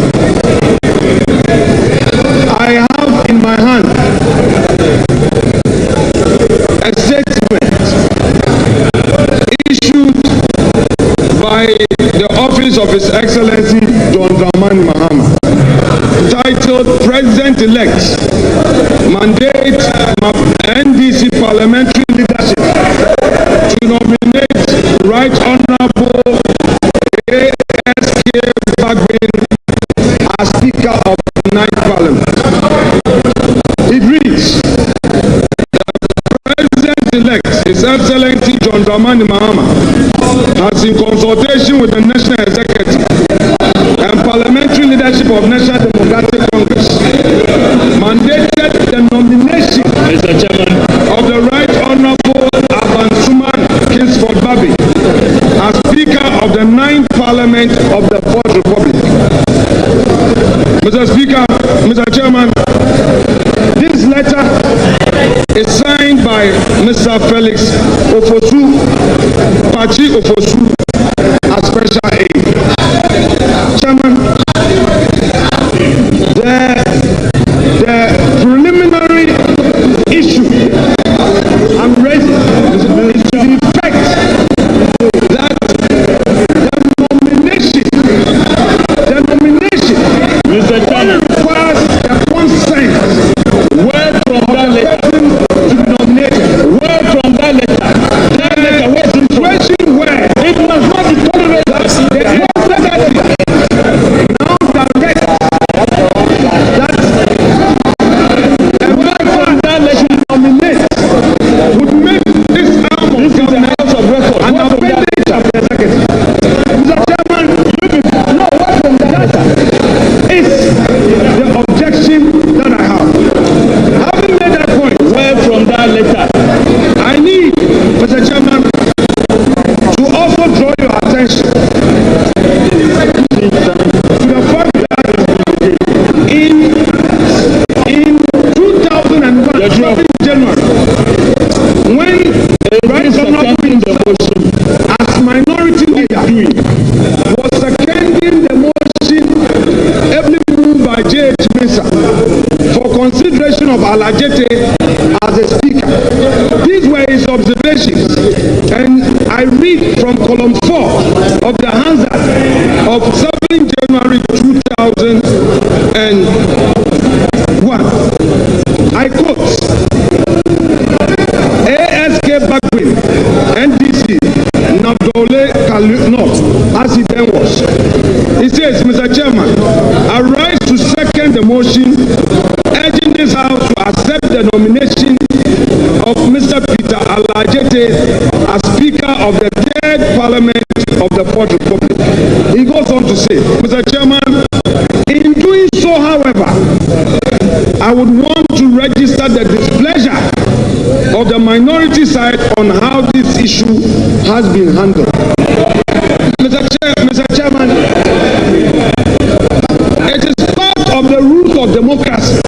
I have in my hand a statement issued by the office of His Excellency John Dramani Mahama, titled President-elect Mandate NDC Parliamentary Leadership to nominate Right Honorable A.S.K. Bagbin as Speaker of the 9th Parliament. It reads that President-elect His Excellency John Dramani Mahama has, in consultation with the National Executive and Parliamentary Leadership of National Democratic Congress, mandated the nomination of the Right Honorable Abansuman Kingsford Babi as Speaker of the 9th Parliament of the 4th Republic. Mr. Speaker, Mr. Chairman, this letter is signed by Mr. Felix Ofosu, Pachi Ofosu, as special aid. Chairman, the preliminary issue I'm raising is the fact that the nomination Mr. Chairman, requires the consent. Word from that letter to be nominated. Word from that letter. That letter was in situation where it must not be tolerated. The executive now directs that a word from that letter to nominate would make this arm of government of record an appendage of the executive. Mr. Chairman, no word from that letter is the objection that I have. Having made that point, word from that letter, I need, Mr. Chairman, to also draw your attention to the fact that in 2001, January, when Right Honorable as minority leader was seconding the motion ably moved by J.H. Mensah for consideration of Alajete as a speaker, I read from column 4 of the Hansard of 7 January 2001. I quote, ASK Bakwin, NDC, Nabdole Kalunot, as he then was. He says, Mr. Chairman, I rise to second the motion urging this House to accept the nomination of Mr. Peter Alajete as Speaker of the 3rd Parliament of the 4th Republic. He goes on to say, Mr. Chairman, in doing so, however, I would want to register the displeasure of the minority side on how this issue has been handled. Mr. Chairman, it is part of the rules of democracy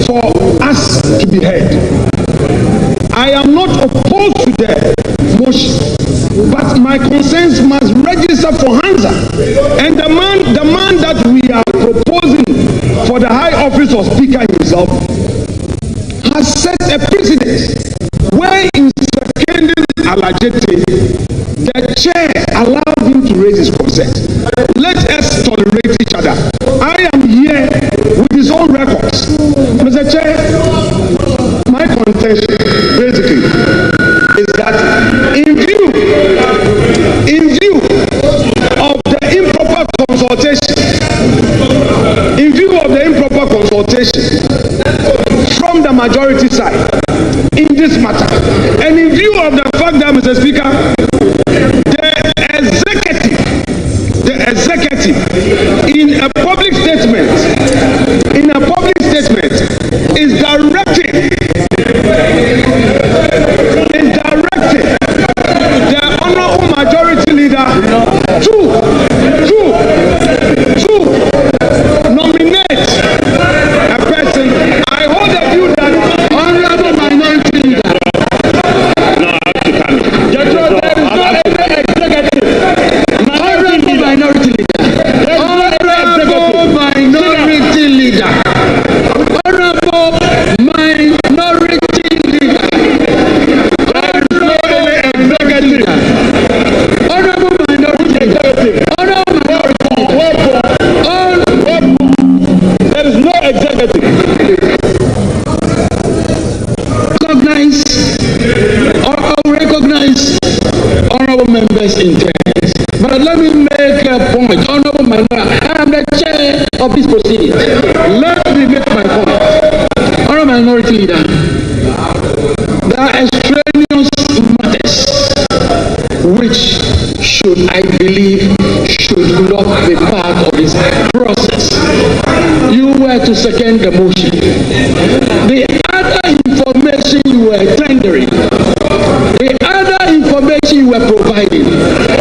for us to be heard. I am not opposed to the motion, but my concerns must register for Hansa. And the man that we are proposing for the high office of Speaker himself has set a precedent where in seconding Alajete, the chair allowed him to raise his concerns. Let us tolerate each other. I am here with his own records. Mr. Chair, my contention basically is that in view of the improper consultation from the majority side in this matter, and in view of the fact that, Mr. Speaker, the executive in a public statement is directing the honorable majority leader to nominate a person. I hold the view that honorable minority leader. There is no executive. Honorable minority leader. Honorable minority leader. Honorable minority leader. There is no executive. Honorable minority leader. Honorable minority leader. There is no executive. Recognize honorable members' intents. But let me make a point. Honorable minority, I am the chair of this proceeding. Let me make my point. Honorable minority leader, there are extraneous matters which I believe should not be part of this process. You were to second the motion. The other information you were tendering, the other information you were providing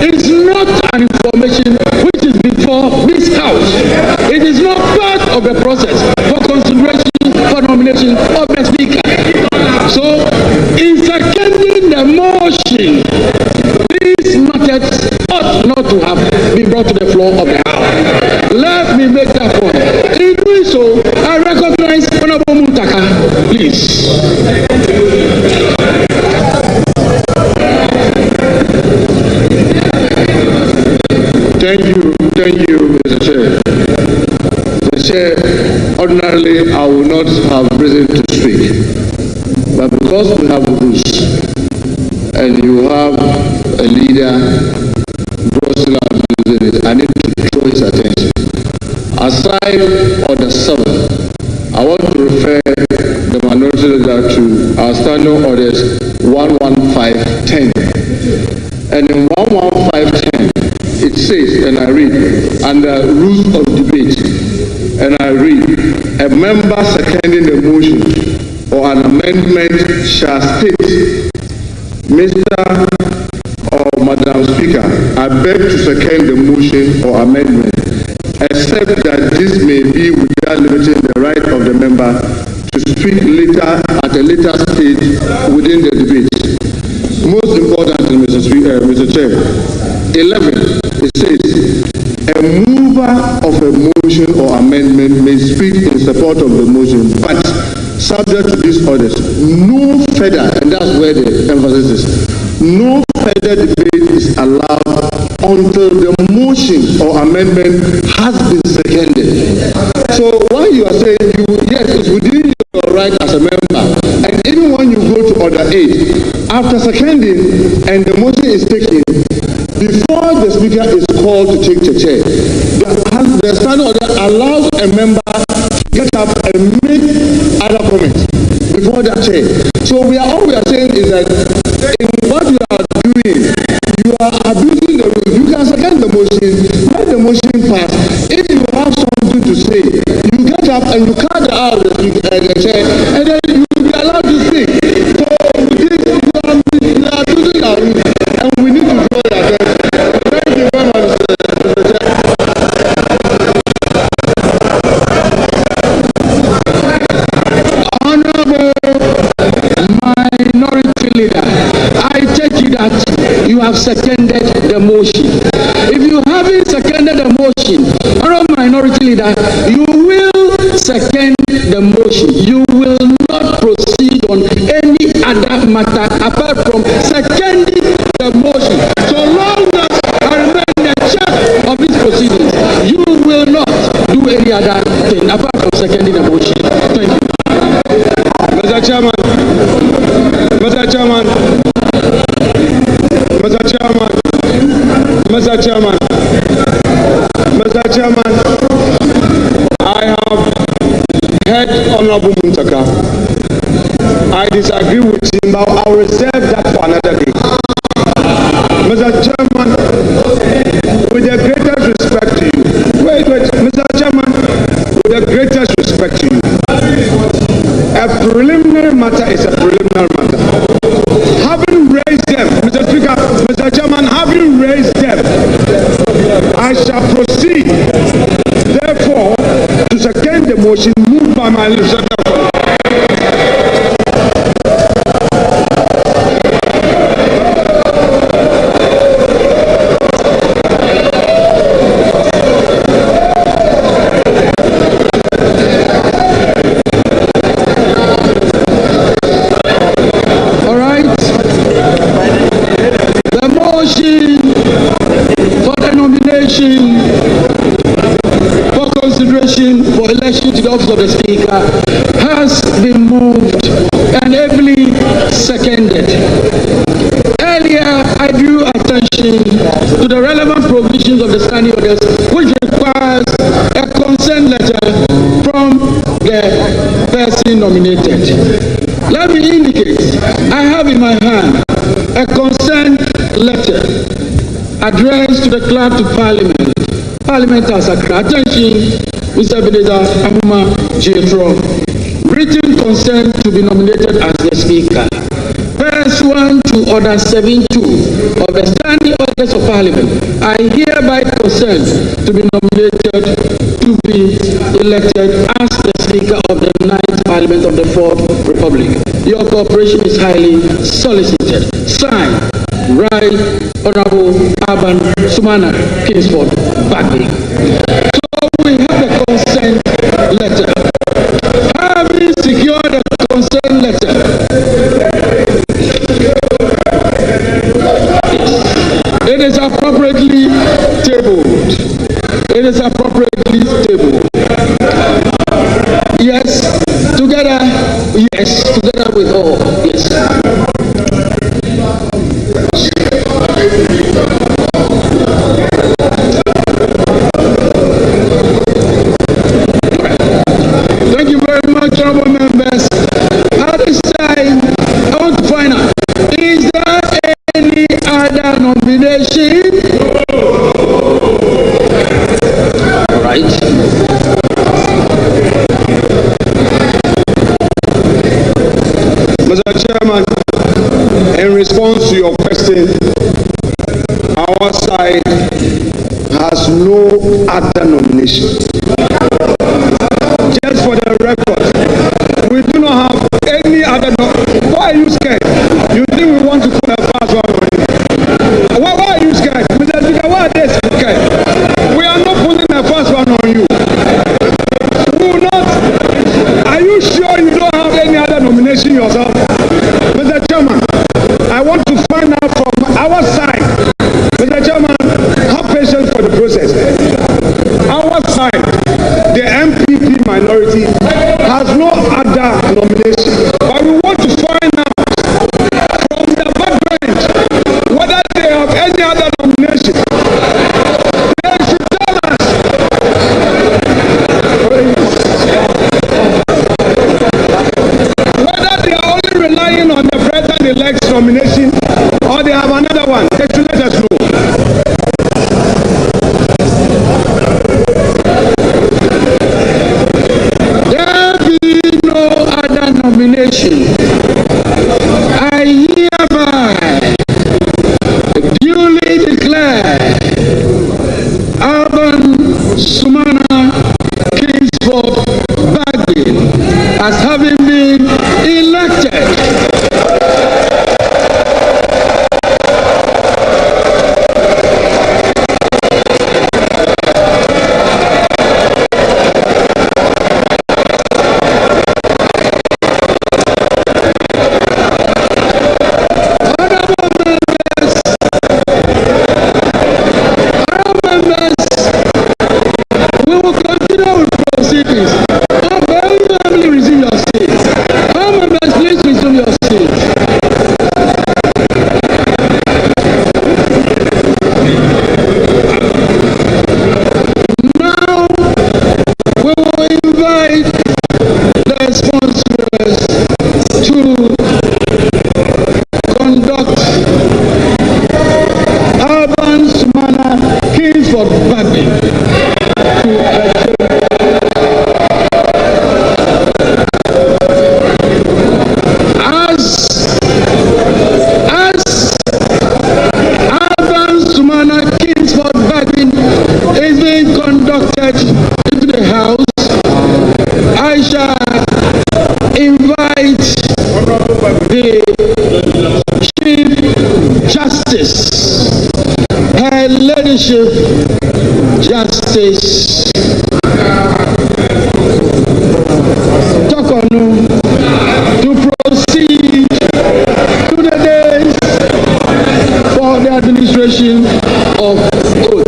is not an information which is before this House. It is not part of the process for consideration for nomination of the Speaker. So, in seconding the motion, these matters ought not to have been brought to the floor of the House. Let me make that point. In doing so, I recognize Honorable Muntaka, please. Thank you, Mr. Chair. Mr. Chair, ordinarily I would not have risen to speak, but because we have rules and you have a leader grossly abusing it, I need to draw his attention. Aside on the 7th, I want to refer the minority leader to our standing orders 11510. And in 11510, it says, and I read, under rules of debate, and I read, a member seconding the motion or an amendment shall state, Mr. or Madam Speaker, I beg to second the motion or amendment, except that this may be without limiting the right of the member to speak later at a later stage within the debate. Most importantly, Mr. Chair, 11, it says, a mover of a motion or amendment may speak in support of the motion, but subject to these orders, no further, and that's where the emphasis is, no further debate is allowed until the motion or amendment has been seconded. So while you are saying yes, it's within your right as a member, and even when you go to order 8, after seconding and the motion is taken, before the speaker is called to take the chair, the standing order allows a member to get up and make other comments before that chair. So all we are saying is that in what you are doing, you are abusing the rules. You can second the motion, let the motion pass. If you have something to say, you get up and you cut out the chair, and then you will be allowed to speak. So you are abusing our rules, and we need to draw your attention. Thank you very much, Mr. Chair. Honorable Minority Leader, I take it that you have seconded the motion. If you haven't seconded the motion, Honorable Minority Leader, you will second the motion. You will not proceed on any other matter apart from seconding the motion. So long as I remain the chair of this proceedings, you will not do any other thing apart from seconding the motion. Thank you.
Mr. Chairman, Mr. Chairman, Mr. Chairman, Mr. Chairman, Mr. Chairman, I have heard Honorable Muntaka. I disagree with him, but I'll reserve that for another day. Mr. Chairman, with the greatest respect to you, wait, Mr. Chairman, with the greatest respect to you, a preliminary matter is a preliminary matter. Having raised them, Mr. Speaker, Mr. Chairman, having raised them, I shall proceed, therefore, to second the motion moved by my legislator.
For consideration for election to the office of the Speaker has been moved and ably seconded. Earlier, I drew attention to the relevant provisions of the standing orders, which requires a consent letter from the person nominated. Let me indicate, I have in my hand a consent letter addressed to the Clerk to Parliament. Parliament has attention, Mr. Beneza Amuma Jetro. Written consent to be nominated as the Speaker. Pursuant to Order 7.2 of the Standing Orders of Parliament, I hereby consent to be nominated to be elected as the Speaker of the 9th Parliament of the 4th Republic. Your cooperation is highly solicited. Signed, Right Honorable Urban Sumana Kingsford Bagby. So we have the consent letter. Having secured the consent letter, it is appropriately tabled. It is appropriately tabled. Yes, together. Yes, together with all. Yes. Thank you very much, honorable members. At this time, I want to find out, is there any other nomination? All right.
Mr. Chairman, in response to your question, our side has no other nomination. Just for the record, we do not have any other nomination. Why are you scared? You think we want to put a fast one on you? Why are you scared? Mr. Speaker, why are they scared? We are not putting a fast one on you. We will not. Are you sure you don't have any other nomination yourself? Mr. Chairman, I want to find out from
for the process. Our side, the MPP minority, has no other nomination, but we want to find out from the backbench whether they have any other nomination. They should tell us. Whether they are only relying on the president-elect's nomination or they have another one. They should let us know.
Nomination. I hereby duly declare Alban Sumana Kingsford Bagbin as having been elected. Into the house, I shall invite the Chief Justice, Her Ladyship Justice Tokonu, to proceed to the days for the administration of oath.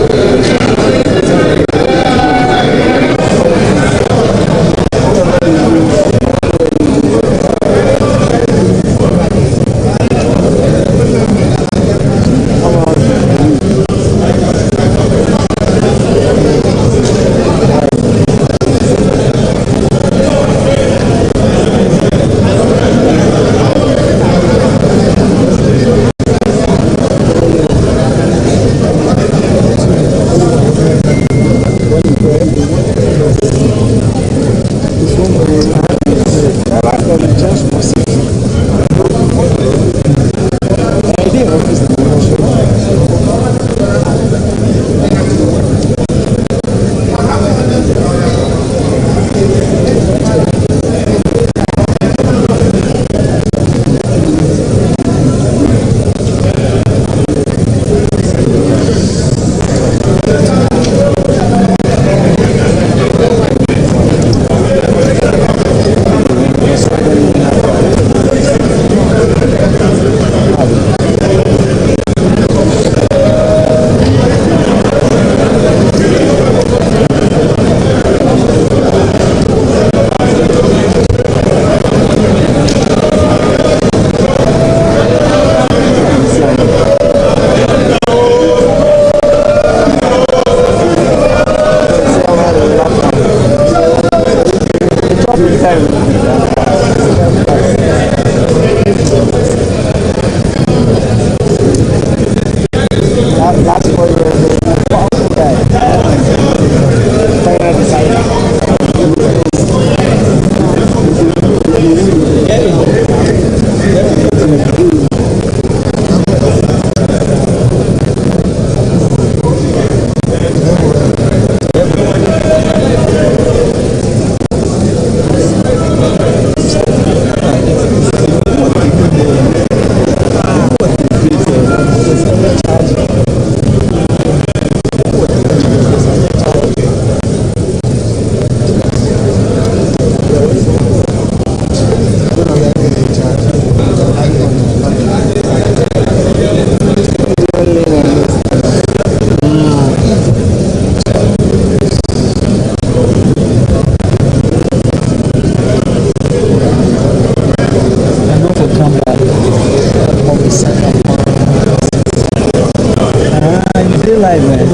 You say like man.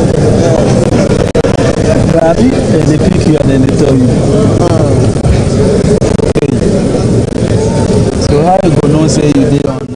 Rabi, they pick you and then they tell you. So how you gonna say you did on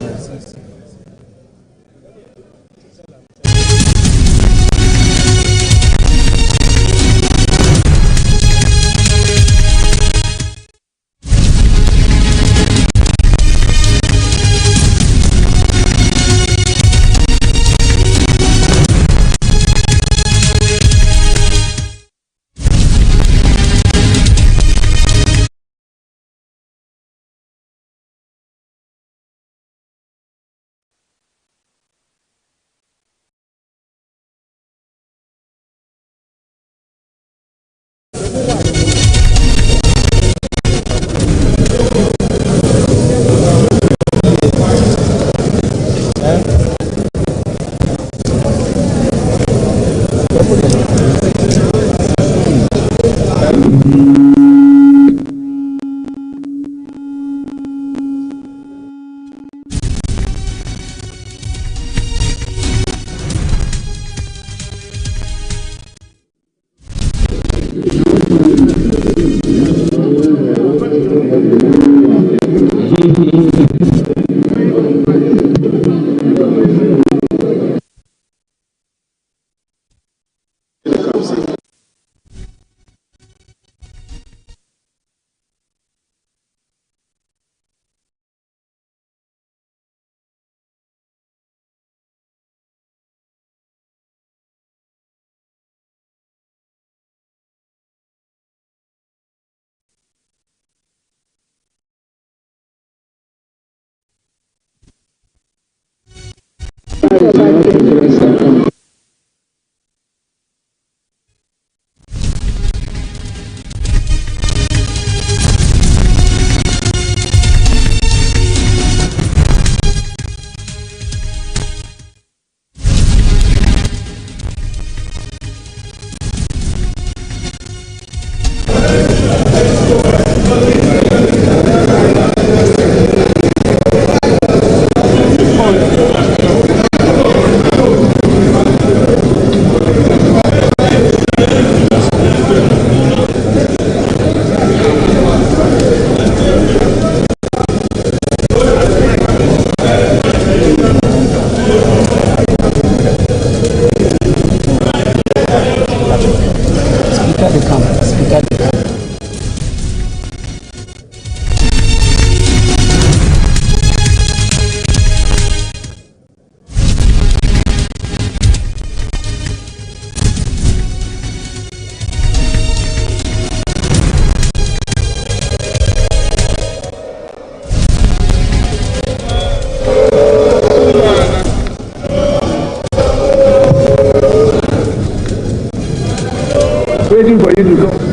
waiting for you to come.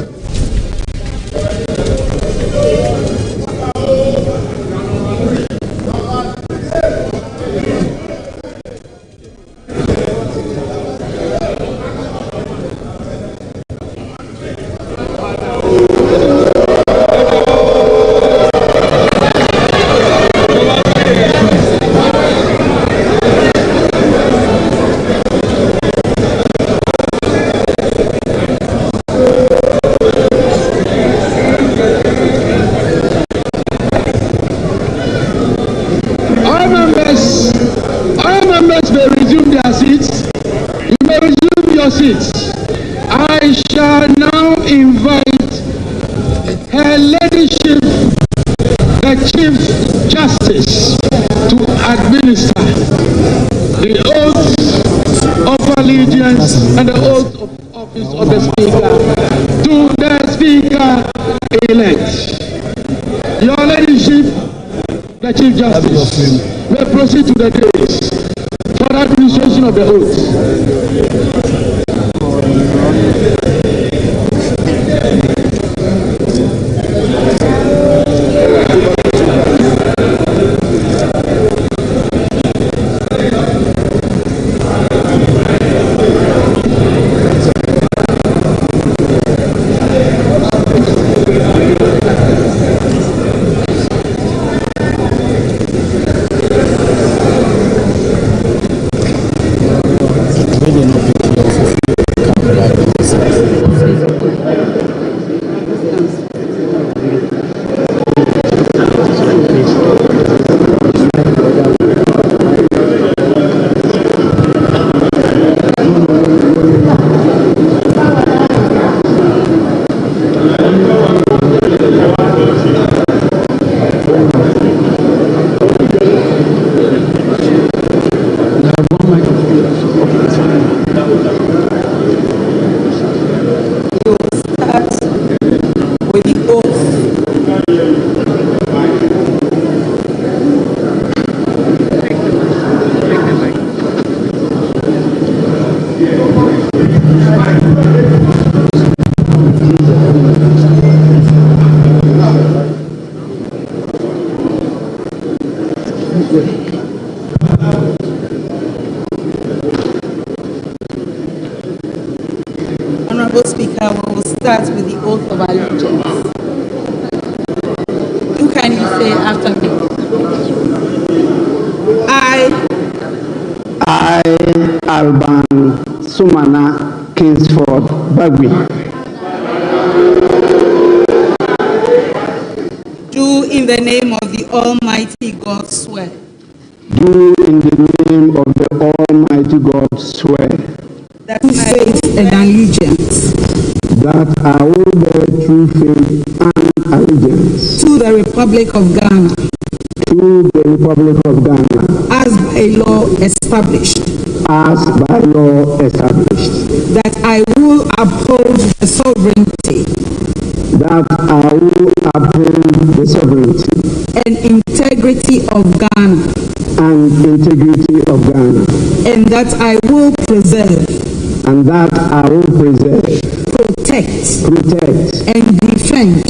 I shall now invite Her Ladyship, the Chief Justice, to administer the oath of allegiance and the oath of office of the Speaker to the Speaker-elect. Your Ladyship, the Chief Justice, may proceed to the dais for the administration of the oath.
Honorable Speaker, we will start with the oath of allegiance. You kindly say after me.
I, Alban Sumana Kingsford Bagui,
do in the name of the Almighty God swear
do in the name of the Almighty God swear
that faith and allegiance
that I will bear true faith and allegiance
to the Republic of Ghana
to the Republic of Ghana
as by law established,
that
I will uphold the sovereignty and integrity of Ghana, and that I will preserve, protect, and defend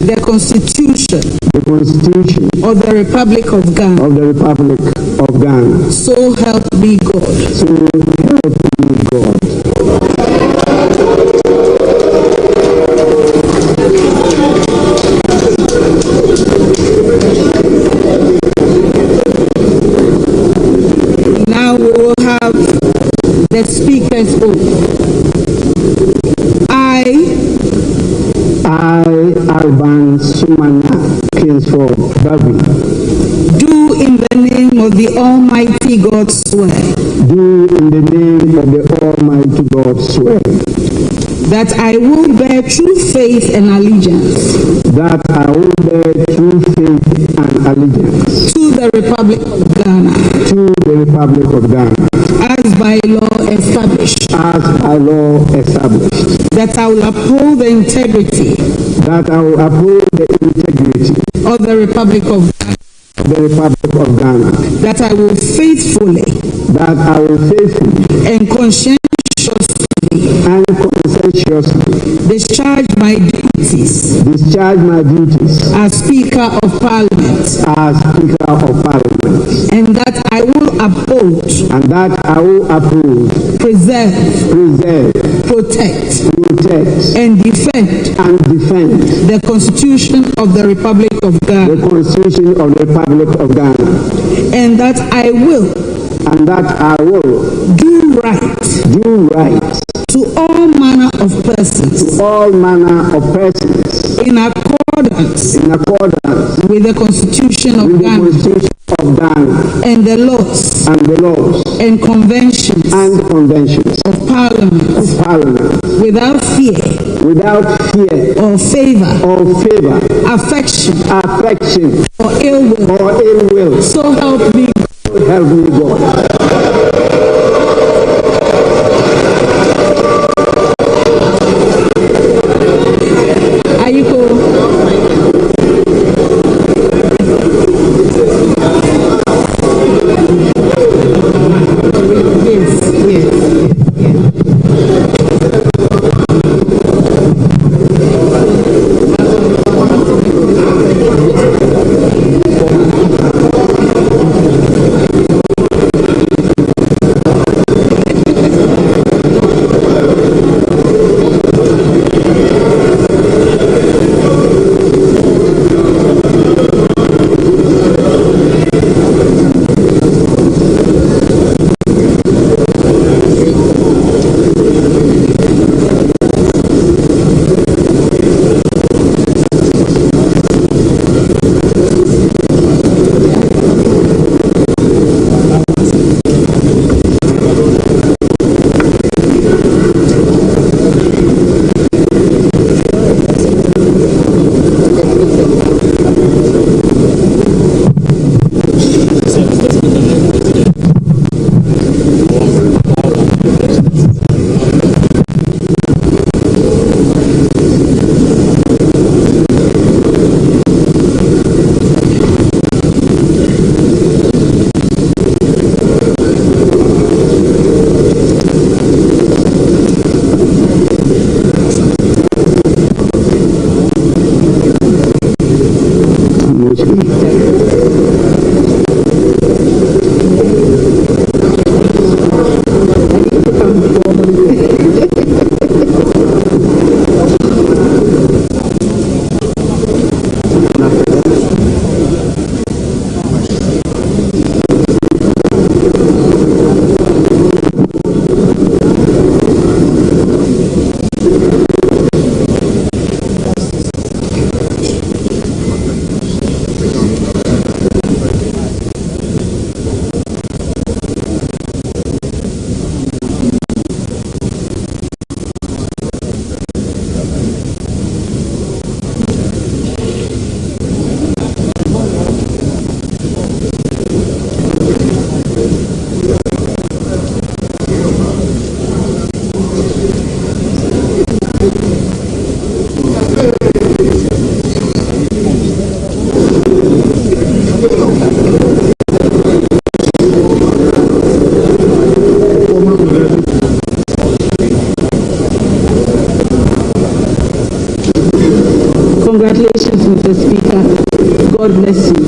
the Constitution of the Republic of Ghana. So help me God. Now we will have the speaker's oath. I,
Alban Sumana Kingsford Bagui,
do in the name of the Almighty God swear that I will bear true faith and allegiance to the Republic of Ghana, as by law established, that I will uphold the integrity of the Republic of Ghana, that I will faithfully and conscientiously discharge my duties as Speaker of Parliament, and that I will uphold, preserve, protect, and defend the Constitution of the Republic of Ghana, and that I will do right to all manner of persons in accordance with the Constitution of Ghana and the laws and conventions of Parliament without fear or favor, affection or ill will. So help me God. God bless you.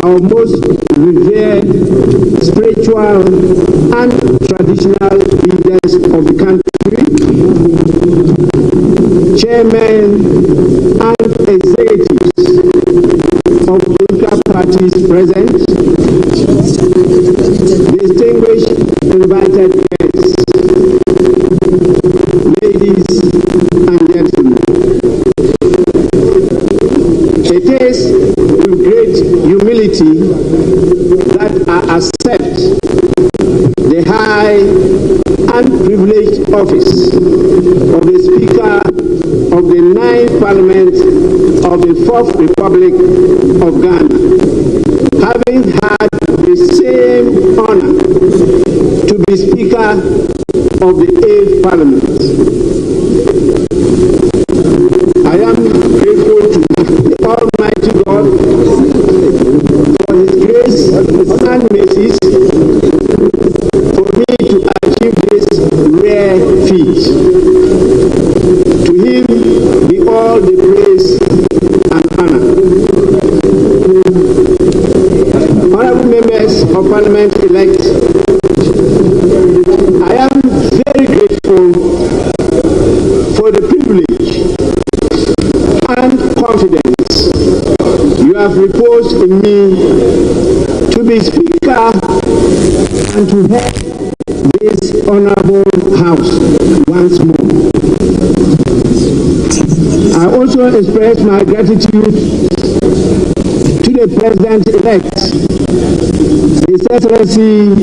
Our most revered spiritual and traditional leaders of the country, chairmen and executives of political parties present, distinguished invited guests, ladies and gentlemen. It is with great humility that I accept the high and privileged office of the Speaker of the 9th Parliament of the 4th Republic of Ghana, having had the same honor to be Speaker of the 8th Parliament.
of Parliament-elect, I am very grateful for the privilege and confidence you have reposed in me to be Speaker and to head this honorable House once more. I also express my gratitude to the President-elect, His Excellency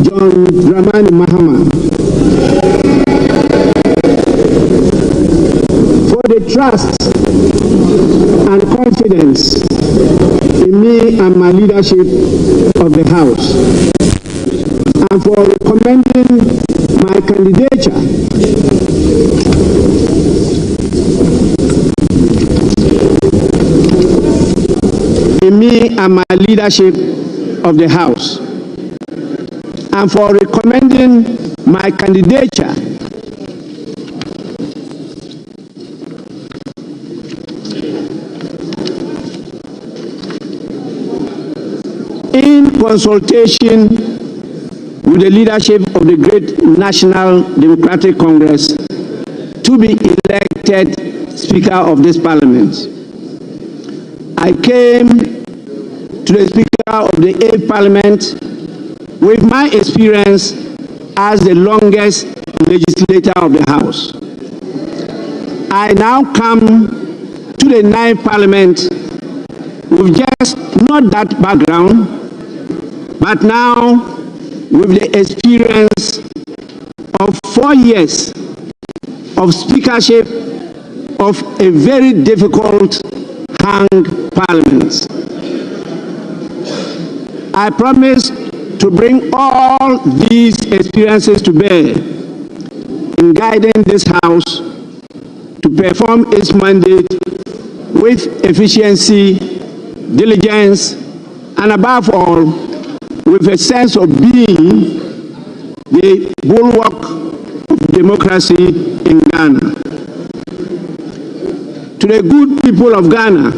John Dramani Mahama, for the trust and confidence in me and my leadership of the House, and for recommending my candidature in me and my leadership of the House, and for recommending my candidature in consultation with the leadership of the great National Democratic Congress to be elected Speaker of this Parliament. I came to the Speaker of the 8th Parliament with my experience as the longest legislator of the House. I now come to the 9th Parliament with just not that background, but now with the experience of 4 years of speakership of a very difficult hung parliament. I promise to bring all these experiences to bear in guiding this House to perform its mandate with efficiency, diligence, and above all, with a sense of being the bulwark of democracy in Ghana. To the good people of Ghana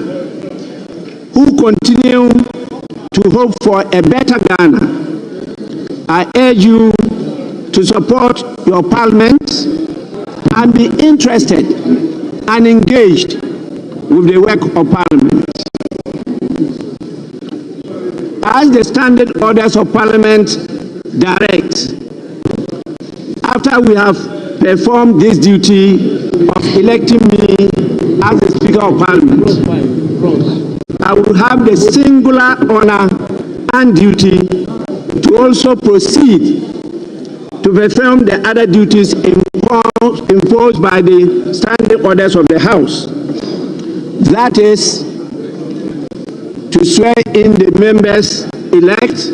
who continue to hope for a better Ghana, I urge you to support your parliament and be interested and engaged with the work of Parliament. As the standard orders of Parliament direct, after we have performed this duty of electing me as the Speaker of Parliament, I will have the singular honor and duty to also proceed to perform the other duties imposed by the standing orders of the House. That is, to swear in the members elect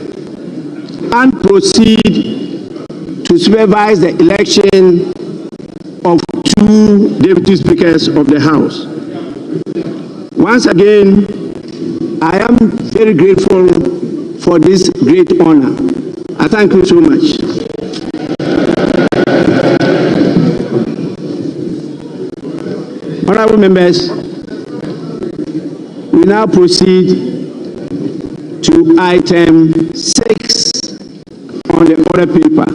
and proceed to supervise the election of 2 deputy speakers of the House. Once again, I am very grateful for this great honor. I thank you so much. Honorable members, we now proceed to item 6 on the order paper.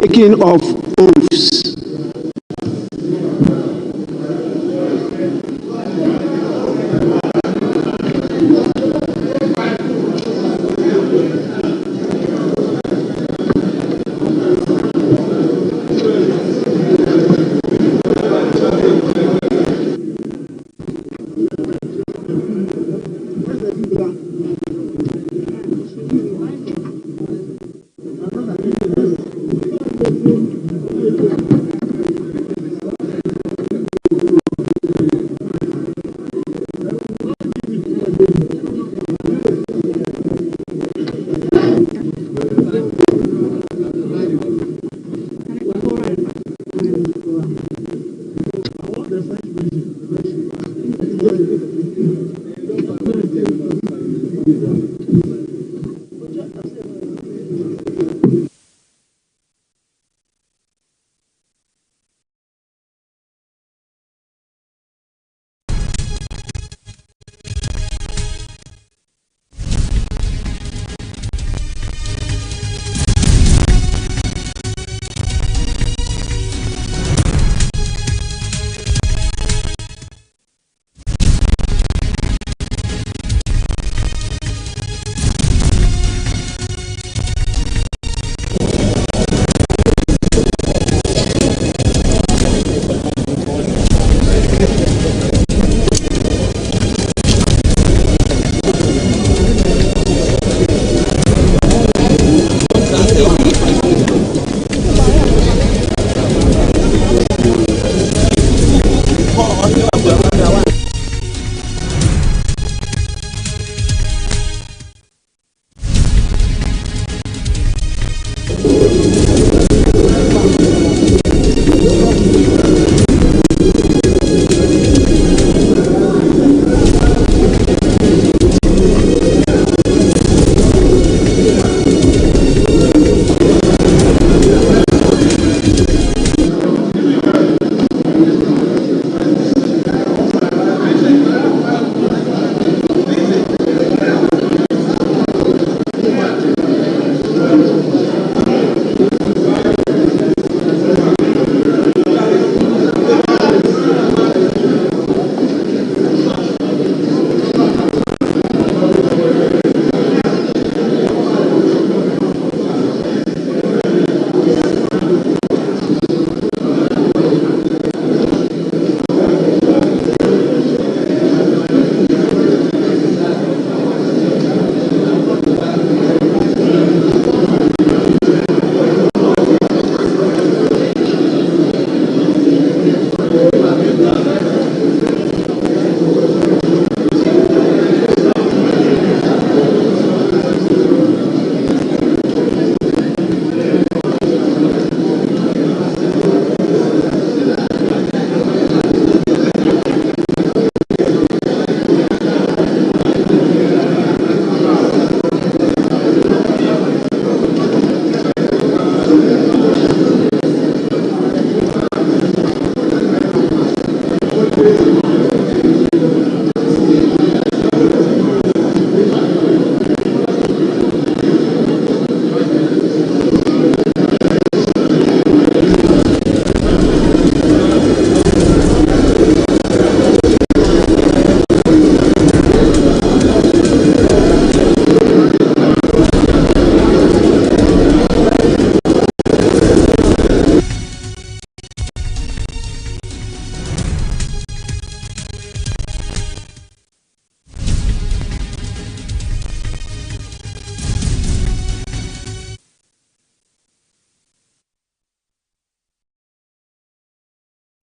Taking of oaths.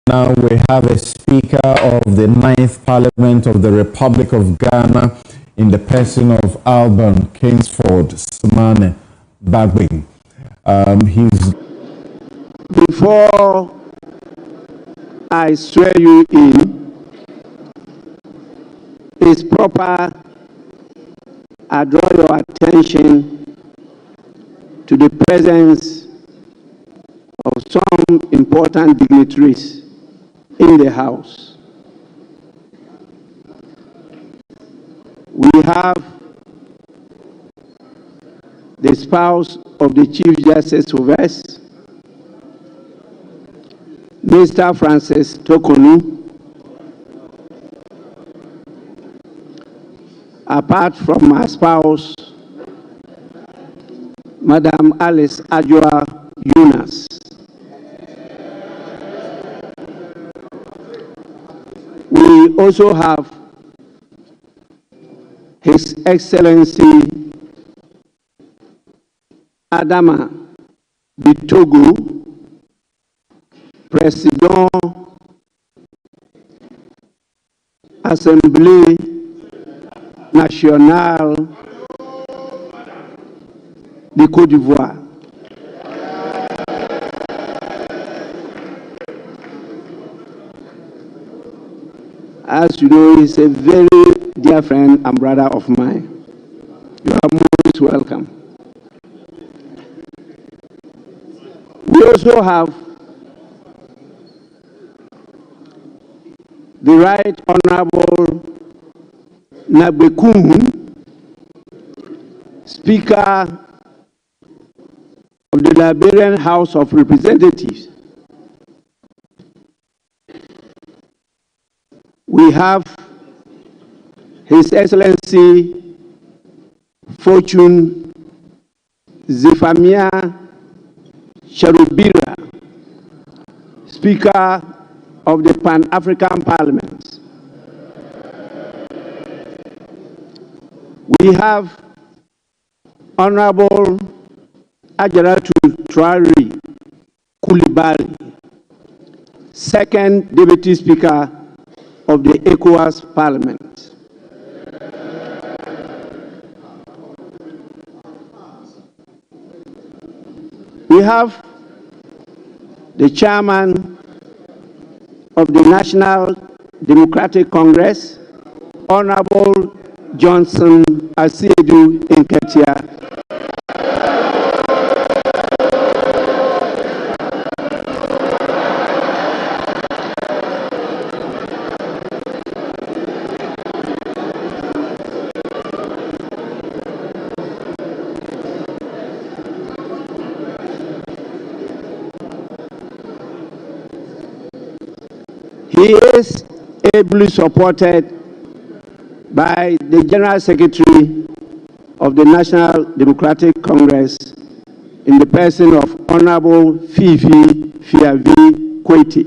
Now we have a Speaker of the 9th Parliament of the Republic of Ghana in the person of Alban Kingsford Sumane Bagbing.
Before I swear you in, it's proper I draw your attention to the presence of some important dignitaries in the House. We have the spouse of the Chief Justice of us, Mr. Francis Tokonu. Apart from my spouse, Madam Alice Adjoa Yunus. We also have His Excellency Adama Bitogo, Président Assemblée Nationale de Côte d'Ivoire. As you know, he's a very dear friend and brother of mine. You are most welcome. We also have the Right Honorable Nabekumun, Speaker of the Liberian House of Representatives. We have His Excellency Fortune Zephaniah Cherubira, Speaker of the Pan-African Parliament. We have Honorable Ajaratu Traore Coulibaly, Second Deputy Speaker of the ECOWAS Parliament. We have the Chairman of the National Democratic Congress, Honorable Johnson Asiedu Nketia. He is ably supported by the General Secretary of the National Democratic Congress in the person of Honorable Fifi Fiavi Kweti.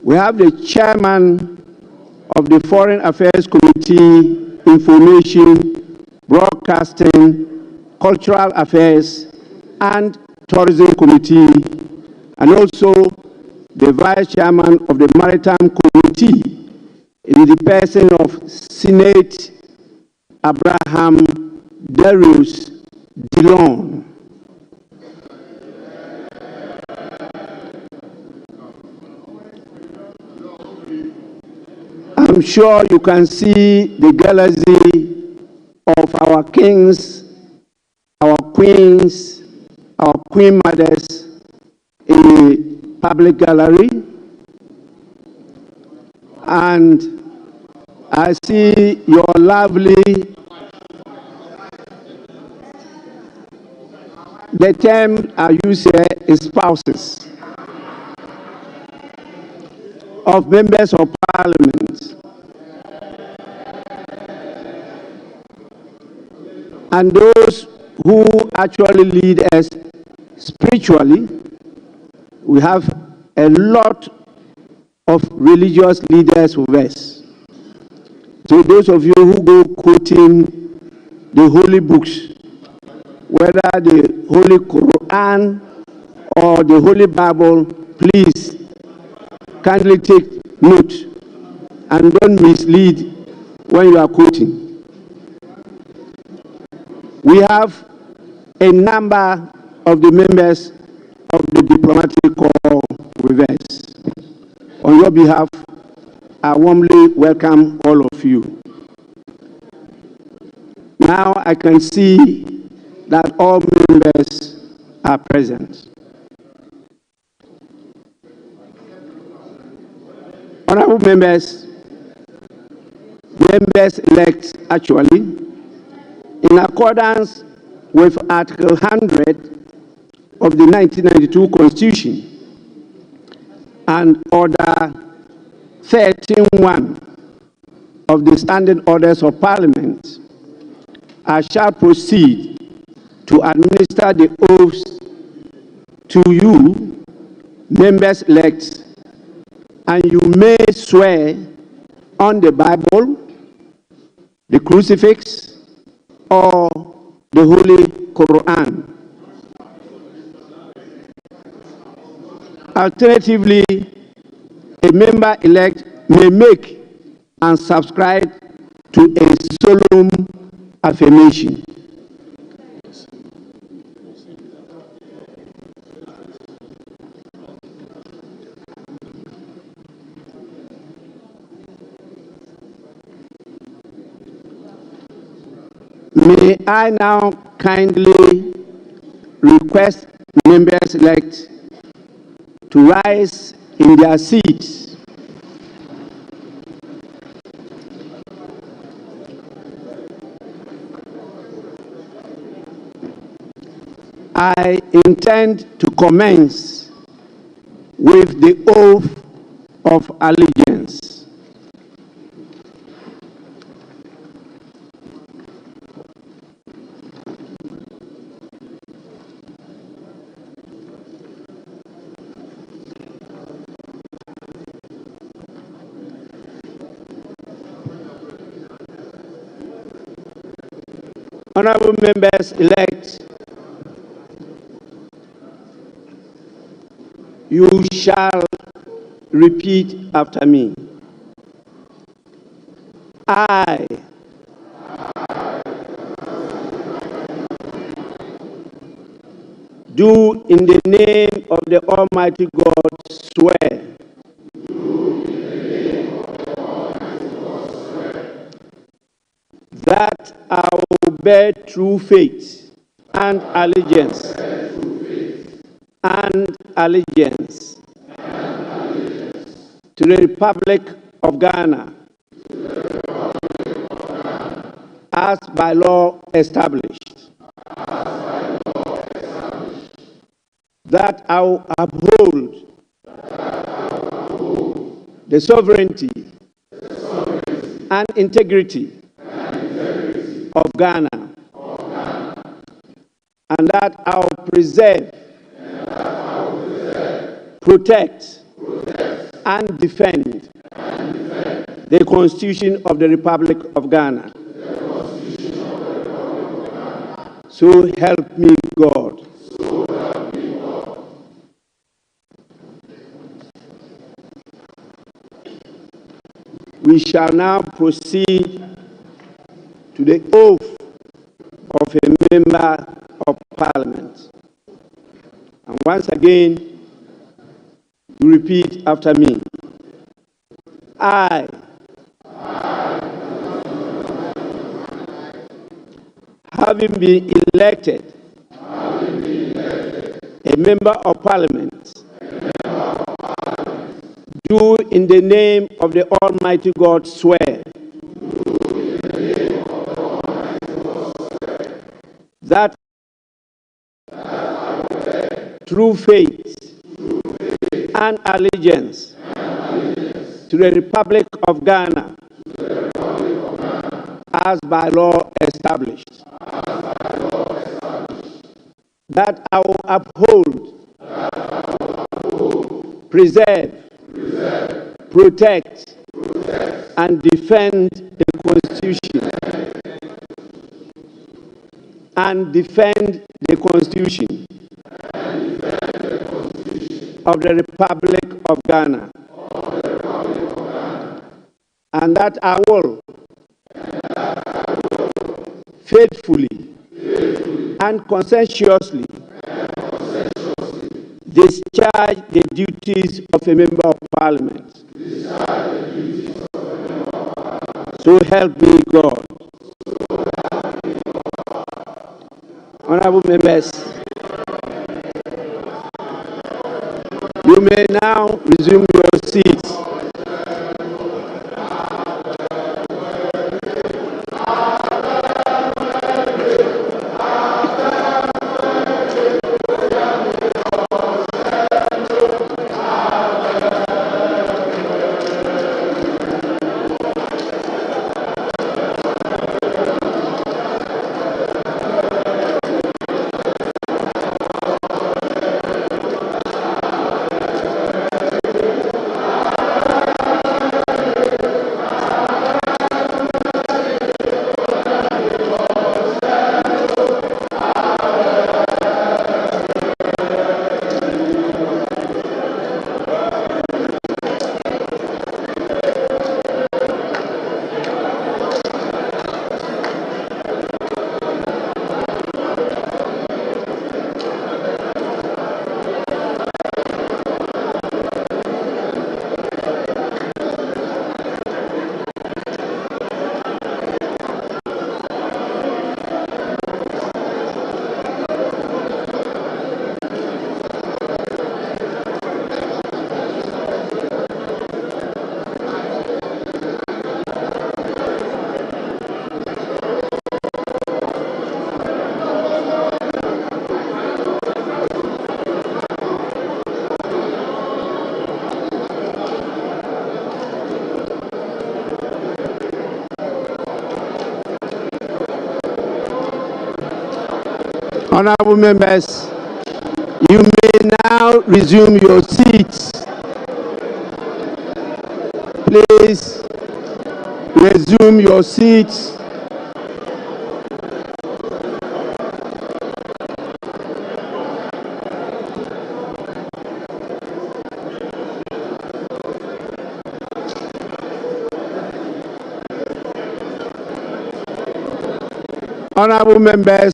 We have the Chairman of the Foreign Affairs Committee, Information, Broadcasting, Cultural Affairs, and Tourism Committee, and also the Vice Chairman of the Maritime Committee in the person of Senate Abraham Darius Dillon. I'm sure you can see the galaxy of our kings, our queens, our queen mothers in the public gallery. And I see your lovely, the term I use here is spouses of members of parliament. And those who actually lead us spiritually. We have a lot of religious leaders with us. So those of you who go quoting the holy books, whether the Holy Quran or the Holy Bible, please kindly take note and don't mislead when you are quoting. We have a number of the members of the diplomatic corps with us. On your behalf, I warmly welcome all of you. Now I can see that all members are present. Honorable members, members-elect actually, in accordance with Article 100 of the 1992 Constitution and Order 13.1 of the Standing Orders of Parliament, I shall proceed to administer the oaths to you, members-elect, and you may swear on the Bible, the crucifix, or the Holy Quran. Alternatively, a member-elect may make and subscribe to a solemn affirmation. May I now kindly request members-elect to rise in their seats. I intend to commence with the oath of allegiance. Honorable members-elect, you shall repeat after me. I do in the name of the Almighty God swear that I will bear true faith and allegiance to the Republic of Ghana as by law established, that I will uphold the sovereignty and integrity of Ghana, and that I will preserve, protect, and defend the Constitution of the Republic of Ghana. So help me God. We shall now proceed to the oath of a member of Parliament. And once again, you repeat after me. I, having been elected a member of Parliament, do in the name of the Almighty God swear that through faith and allegiance to the Republic of Ghana as by law established, that I will uphold, preserve, protect, and defend the Constitution and defend the Constitution of the Republic of Ghana, and that I will faithfully and conscientiously discharge the duties of a member of Parliament. So help me God. Honorable members, you may now resume your seats. Honorable members, you may now resume your seats. Please resume your seats. Honorable members,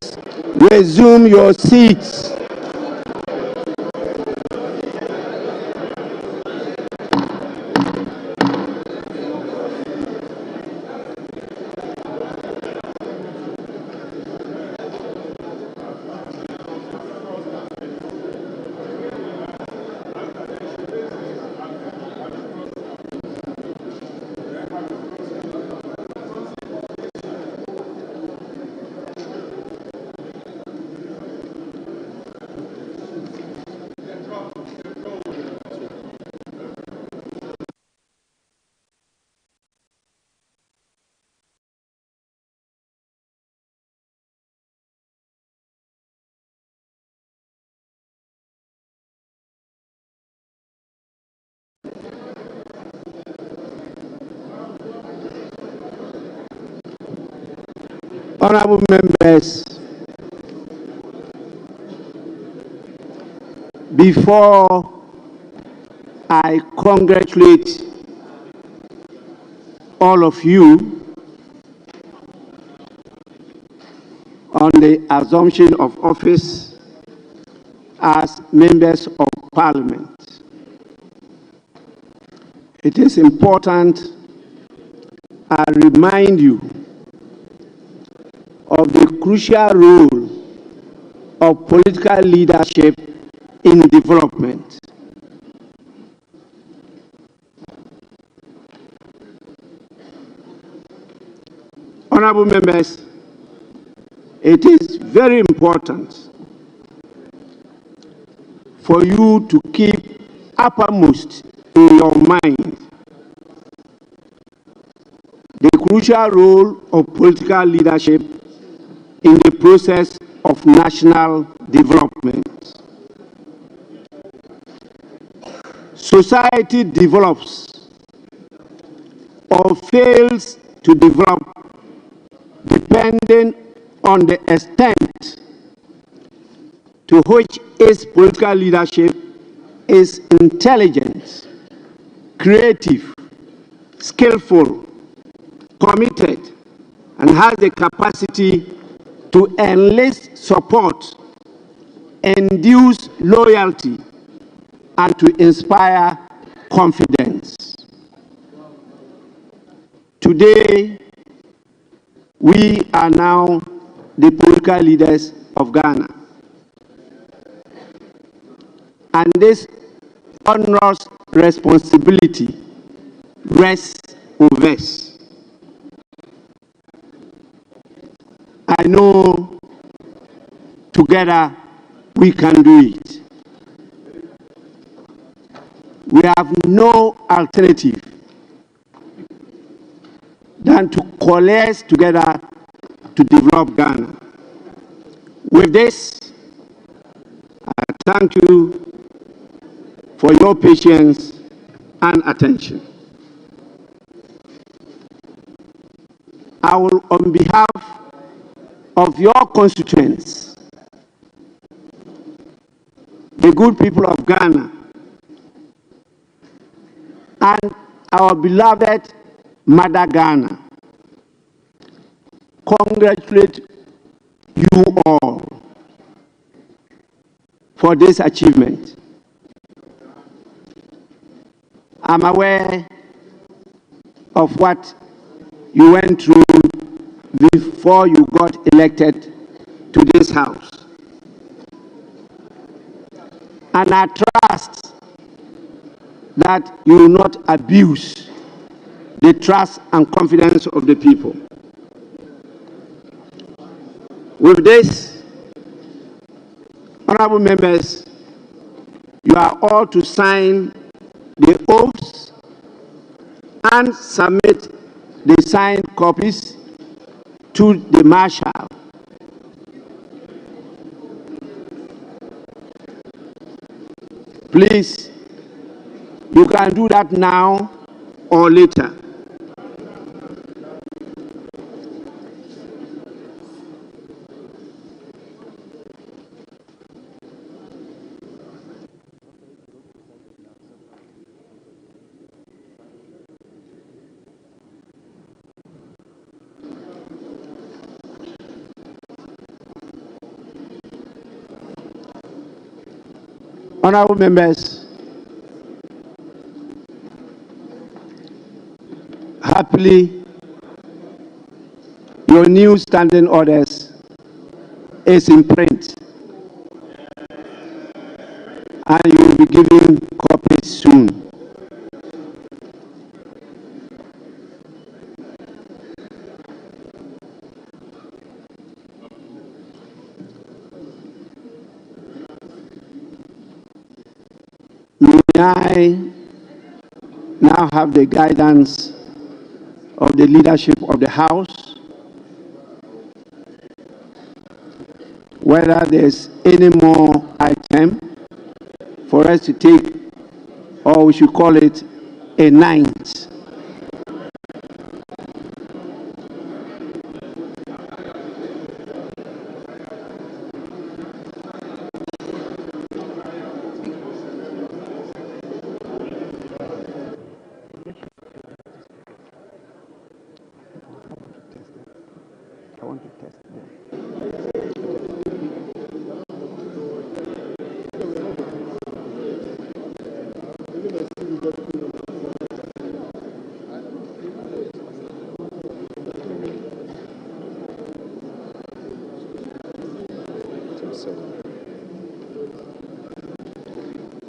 resume your seats. Honorable members, before I congratulate all of you on the assumption of office as members of Parliament, it is important I remind you of the crucial role of political leadership in development. Honorable members, it is very important for you to keep uppermost in your mind the crucial role of political leadership in the process of national development. Society develops or fails to develop depending on the extent to which its political leadership is intelligent, creative, skillful, committed, and has the capacity to enlist support, induce loyalty, and to inspire confidence. Today, we are now the political leaders of Ghana. And this onerous responsibility rests over us. I know together we can do it. We have no alternative than to coalesce together to develop Ghana. With this, I thank you for your patience and attention. I will, on behalf of your constituents, the good people of Ghana, and our beloved Mother Ghana, congratulate you all for this achievement. I'm aware of what you went through before you got elected to this house. And I trust that you will not abuse the trust and confidence of the people. With this, honorable members, you are all to sign the oaths and submit the signed copies to the marshal. Please, you can do that now or later. Honorable members, happily, your new standing orders is in print, and you will be given copies soon. May I now have the guidance of the leadership of the House, whether there's any more item for us to take, or we should call it a ninth. I want to test them.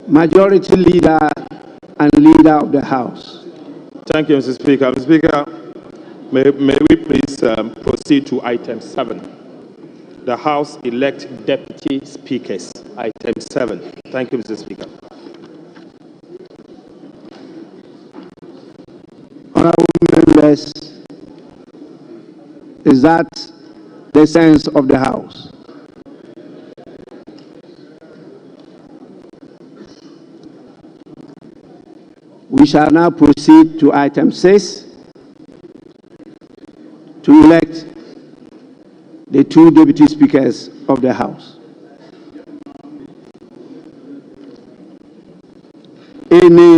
Majority Leader and Leader of the House.
Thank you, Mr. Speaker. Mr. Speaker, may we please proceed to item 7. The House elect deputy speakers. Item 7. Thank you, Mr. Speaker.
Honorable members, is that the sense of the House? We shall now proceed to item 6 to elect the 2 deputy speakers of the House.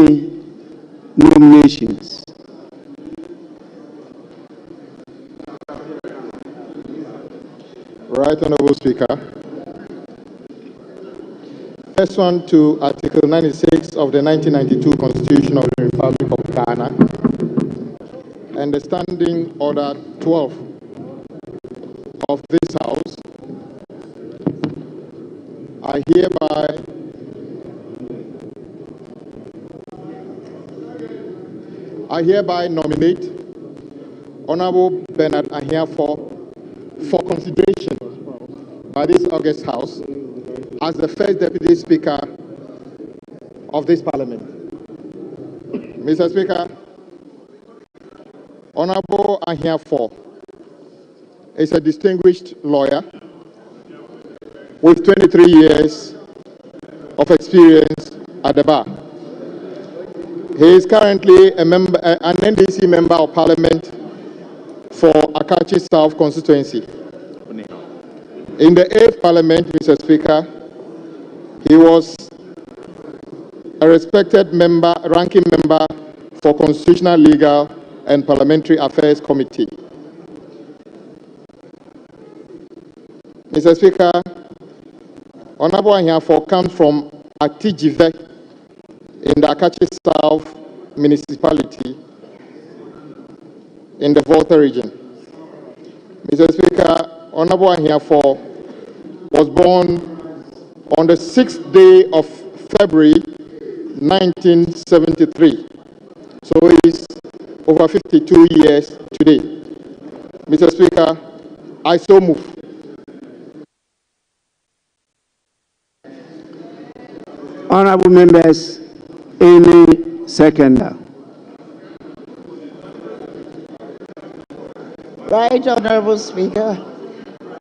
any nominations?
Right Honorable Speaker. First one to Article 96 of the 1992 Constitution of the Republic of Ghana and the Standing Order 12 of this House, I hereby nominate Honorable Bernard Ahiafor for consideration by this August House as the first Deputy Speaker of this Parliament. Mr. Speaker, Honorable Ahiafor is a distinguished lawyer with 23 years of experience at the bar. He is currently an NDC Member of Parliament for Akachi South constituency. In the 8th Parliament, Mr. Speaker, he was a respected member, ranking member for Constitutional, Legal and Parliamentary Affairs Committee. Mr. Speaker, Honorable Ahiafor comes from Atijive in the Akachi South municipality in the Volta region. Mr. Speaker, Honorable Ahiafor was born on the 6th day of February 1973. So he is over 52 years today. Mr. Speaker, I so move.
Honorable members, any seconder?
Right Honorable Speaker,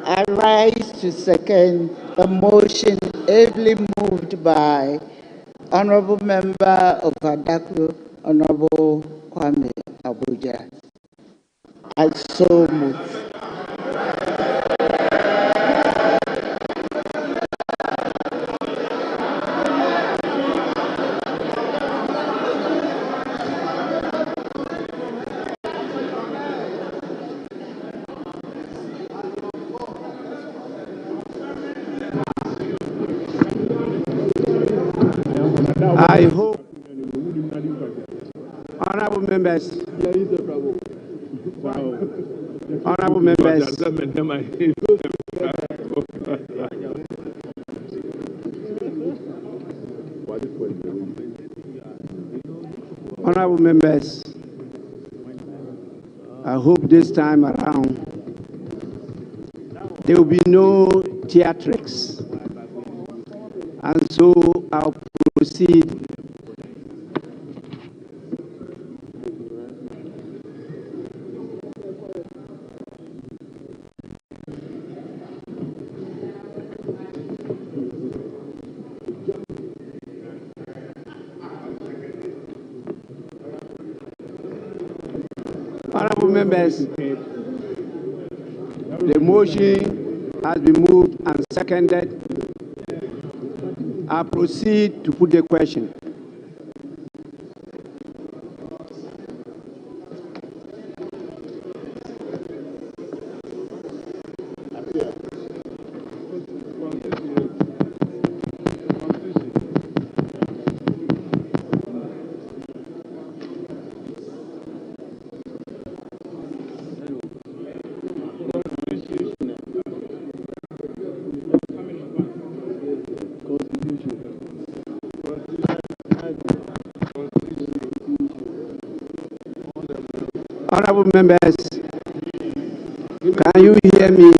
I rise to second the motion ably moved by Honorable Member of Adaklu, Honorable Kwame Abuja. I so move.
I hope, honorable members, honorable members, honorable members, I hope this time around there will be no theatrics, and so I'll proceed. Honorable members, the motion has been moved and seconded. I proceed to put the question. Honorable members, can you hear me?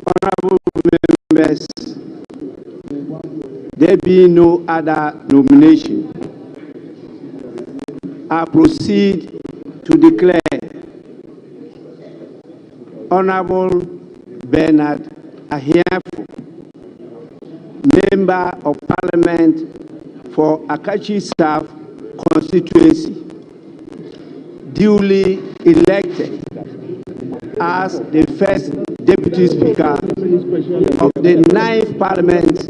Honorable members, there being no other nomination, I proceed to declare Honorable Bernard Ahiafor, Member of Parliament for Akachi South constituency, duly elected as the first Deputy Speaker of the 9th Parliament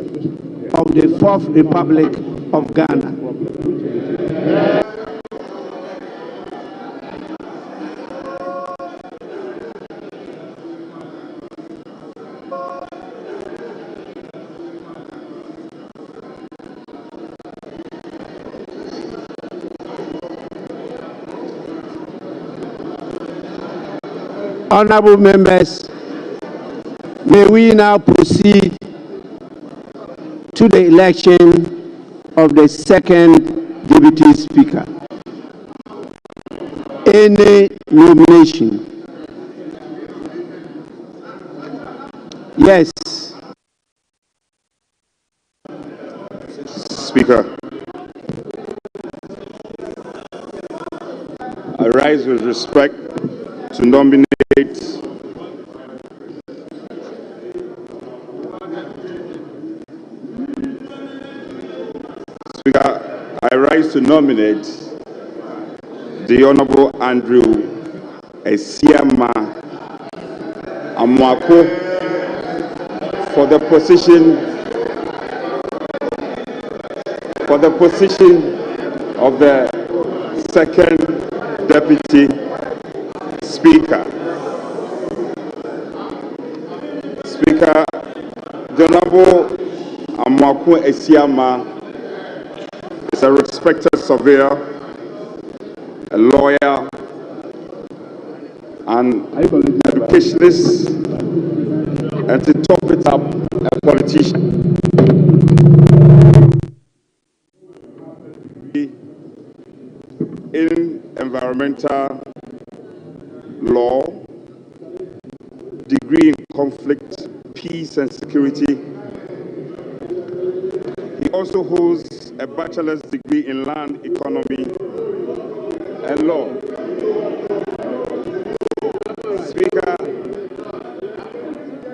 of the 4th Republic of Ghana. Honorable members, may we now proceed to the election of the second Deputy Speaker. Any nomination? Yes.
Speaker, I rise with respect to nominate Speaker, I rise to nominate the Honorable Andrew Esiama Amoako for the position of the second Deputy Speaker. Speaker, the Honorable Amoako Esiama is a respected surveyor, a lawyer, an educationist, and to top it up, a politician. In environmental law, degree in conflict, peace and security. He also holds a bachelor's degree in land economy and law. Speaker,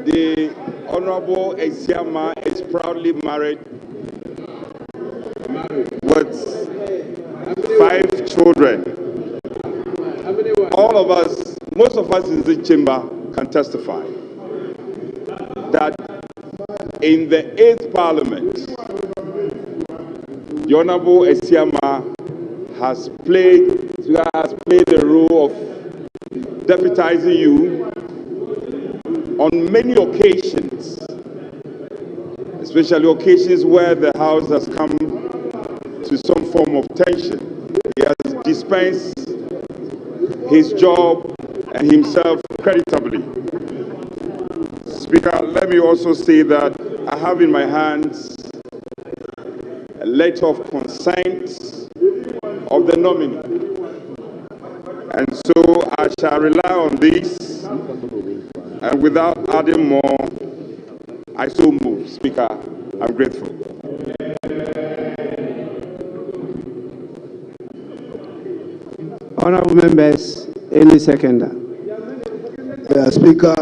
the Honorable Esiama is proudly married with 5 children. All of us, most of us in this chamber can testify that in the 8th Parliament, the Honorable Esiama has played the role of deputizing you on many occasions, especially occasions where the House has come to some form of tension. He has dispensed his job and himself creditably. Speaker, let me also say that I have in my hands a letter of consent of the nominee. And so I shall rely on this, and without adding more, I so move. Speaker, I'm grateful.
Honorable members, any seconder?
Speaker,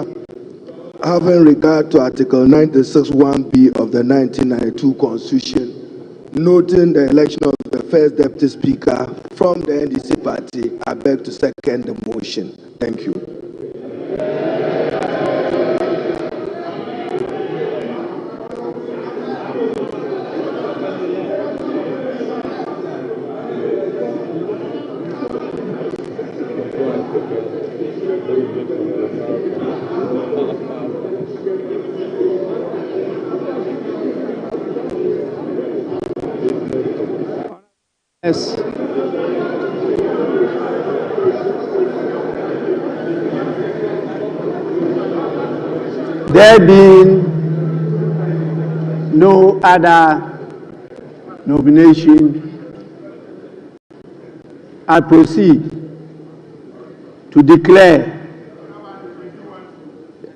having regard to Article 96(1)(b) of the 1992 Constitution, noting the election of the first Deputy Speaker from the NDC party, I beg to second the motion. Thank you.
Yes. There being no other nomination, I proceed to declare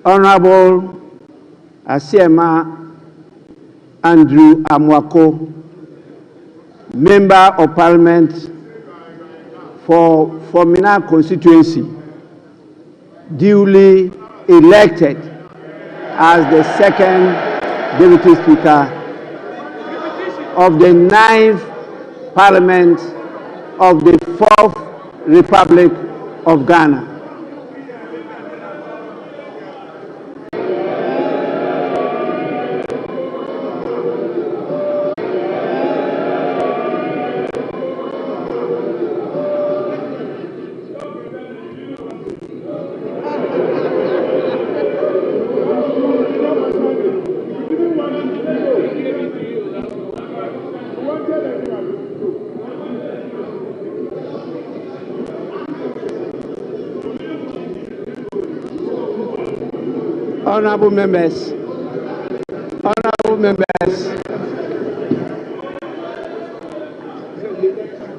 Honorable Esiama Andrew Amoako, Member of Parliament for Formina constituency, duly elected as the second Deputy Speaker of the 9th Parliament of the 4th Republic of Ghana. Honorable members, honorable members,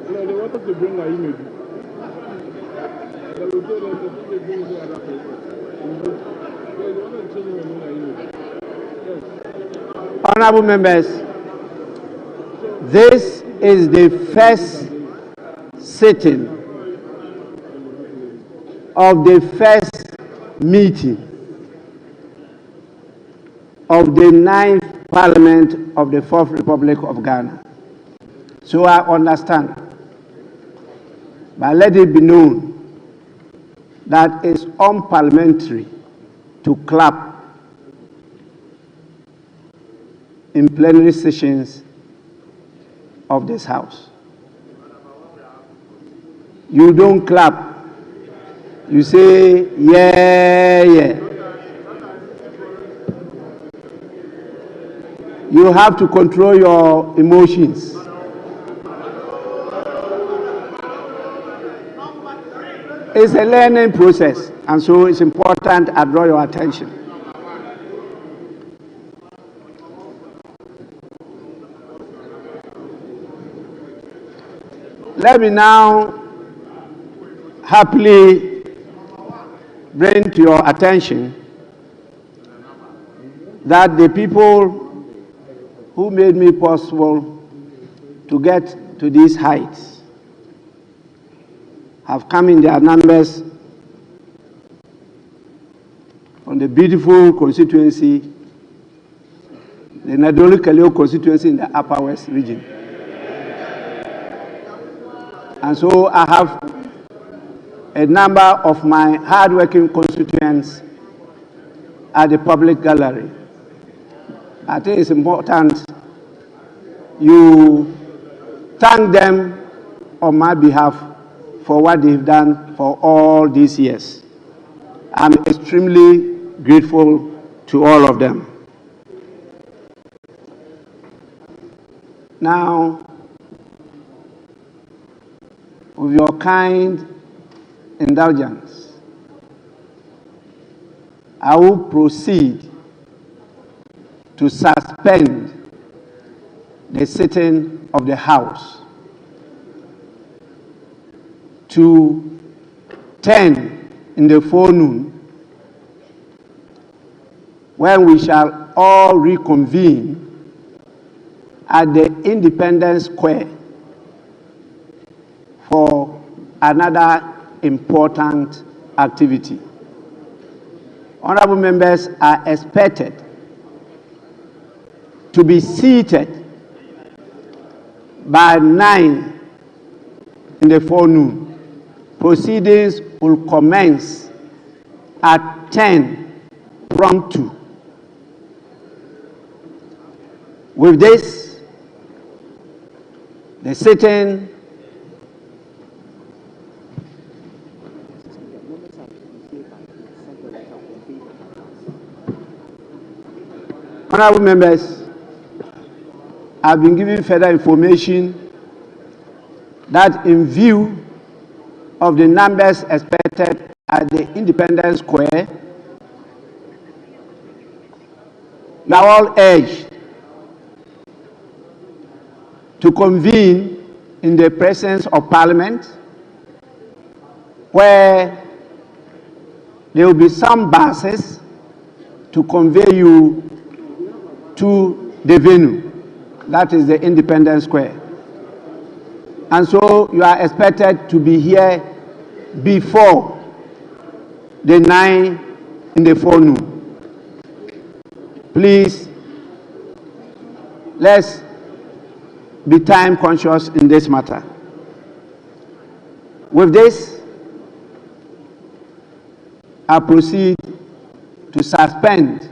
They wanted to bring our image.
honorable members, this is the first sitting of the first meeting of the 9th Parliament of the 4th Republic of Ghana. So I understand, but let it be known that it's unparliamentary to clap in plenary sessions of this House. You don't clap. You say, yeah, yeah. You have to control your emotions. It's a learning process, and so it's important I draw your attention. Let me now happily bring to your attention that the people who made me possible to get to these heights have come in their numbers from the beautiful constituency, the Nadoli-Kaleo constituency in the Upper West region. And so I have a number of my hard-working constituents at the public gallery. I think it's important you thank them on my behalf for what they've done for all these years. I'm extremely grateful to all of them. Now, with your kind indulgence, I will proceed to suspend the sitting of the House to 10 in the forenoon, when we shall all reconvene at the Independence Square for another important activity. Honorable members are expected to be seated by 9 in the forenoon. Proceedings will commence at 10 promptu. With this, the sitting honorable members, I've been given further information that in view of the numbers expected at the Independence Square, you are all urged to convene in the presence of Parliament, where there will be some buses to convey you to the venue, that is the Independence Square. And so you are expected to be here before the 9 in the forenoon. Please, let's be time conscious in this matter. With this, I proceed to suspend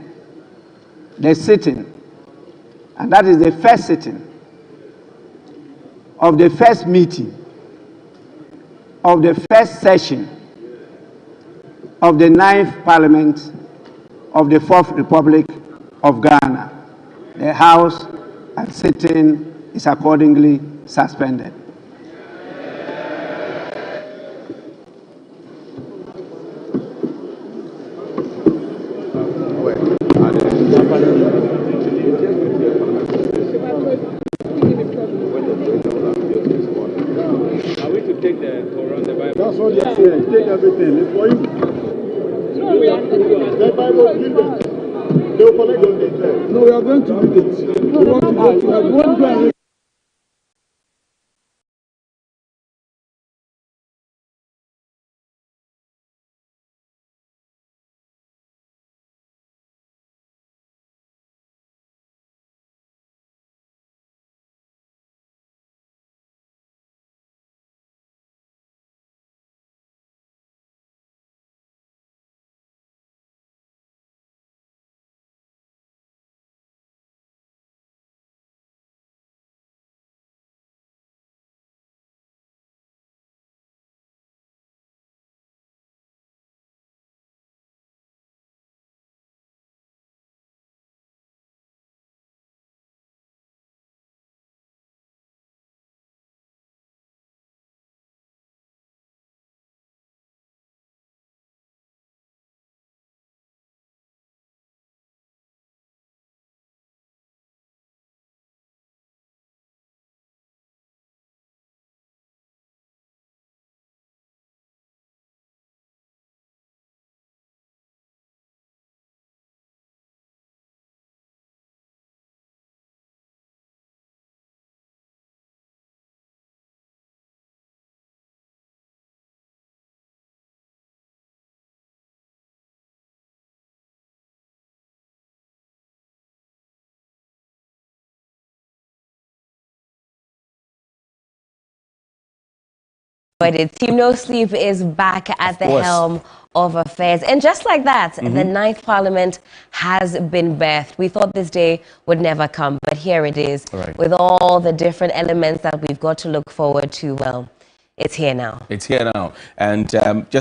the sitting, and that is the first sitting of the first meeting of the first session of the 9th Parliament of the 4th Republic of Ghana. The House and sitting is accordingly suspended.
Take everything. It's for you. The Bible, give them. They'll collect what they said. No, we are going to do this. We want to go to heaven.
Team No Sleep is back at the helm of affairs. And just like that, the 9th Parliament has been birthed. We thought this day would never come, but here it is. With all the different elements that we've got to look forward to, well, it's here now.
It's here now. And just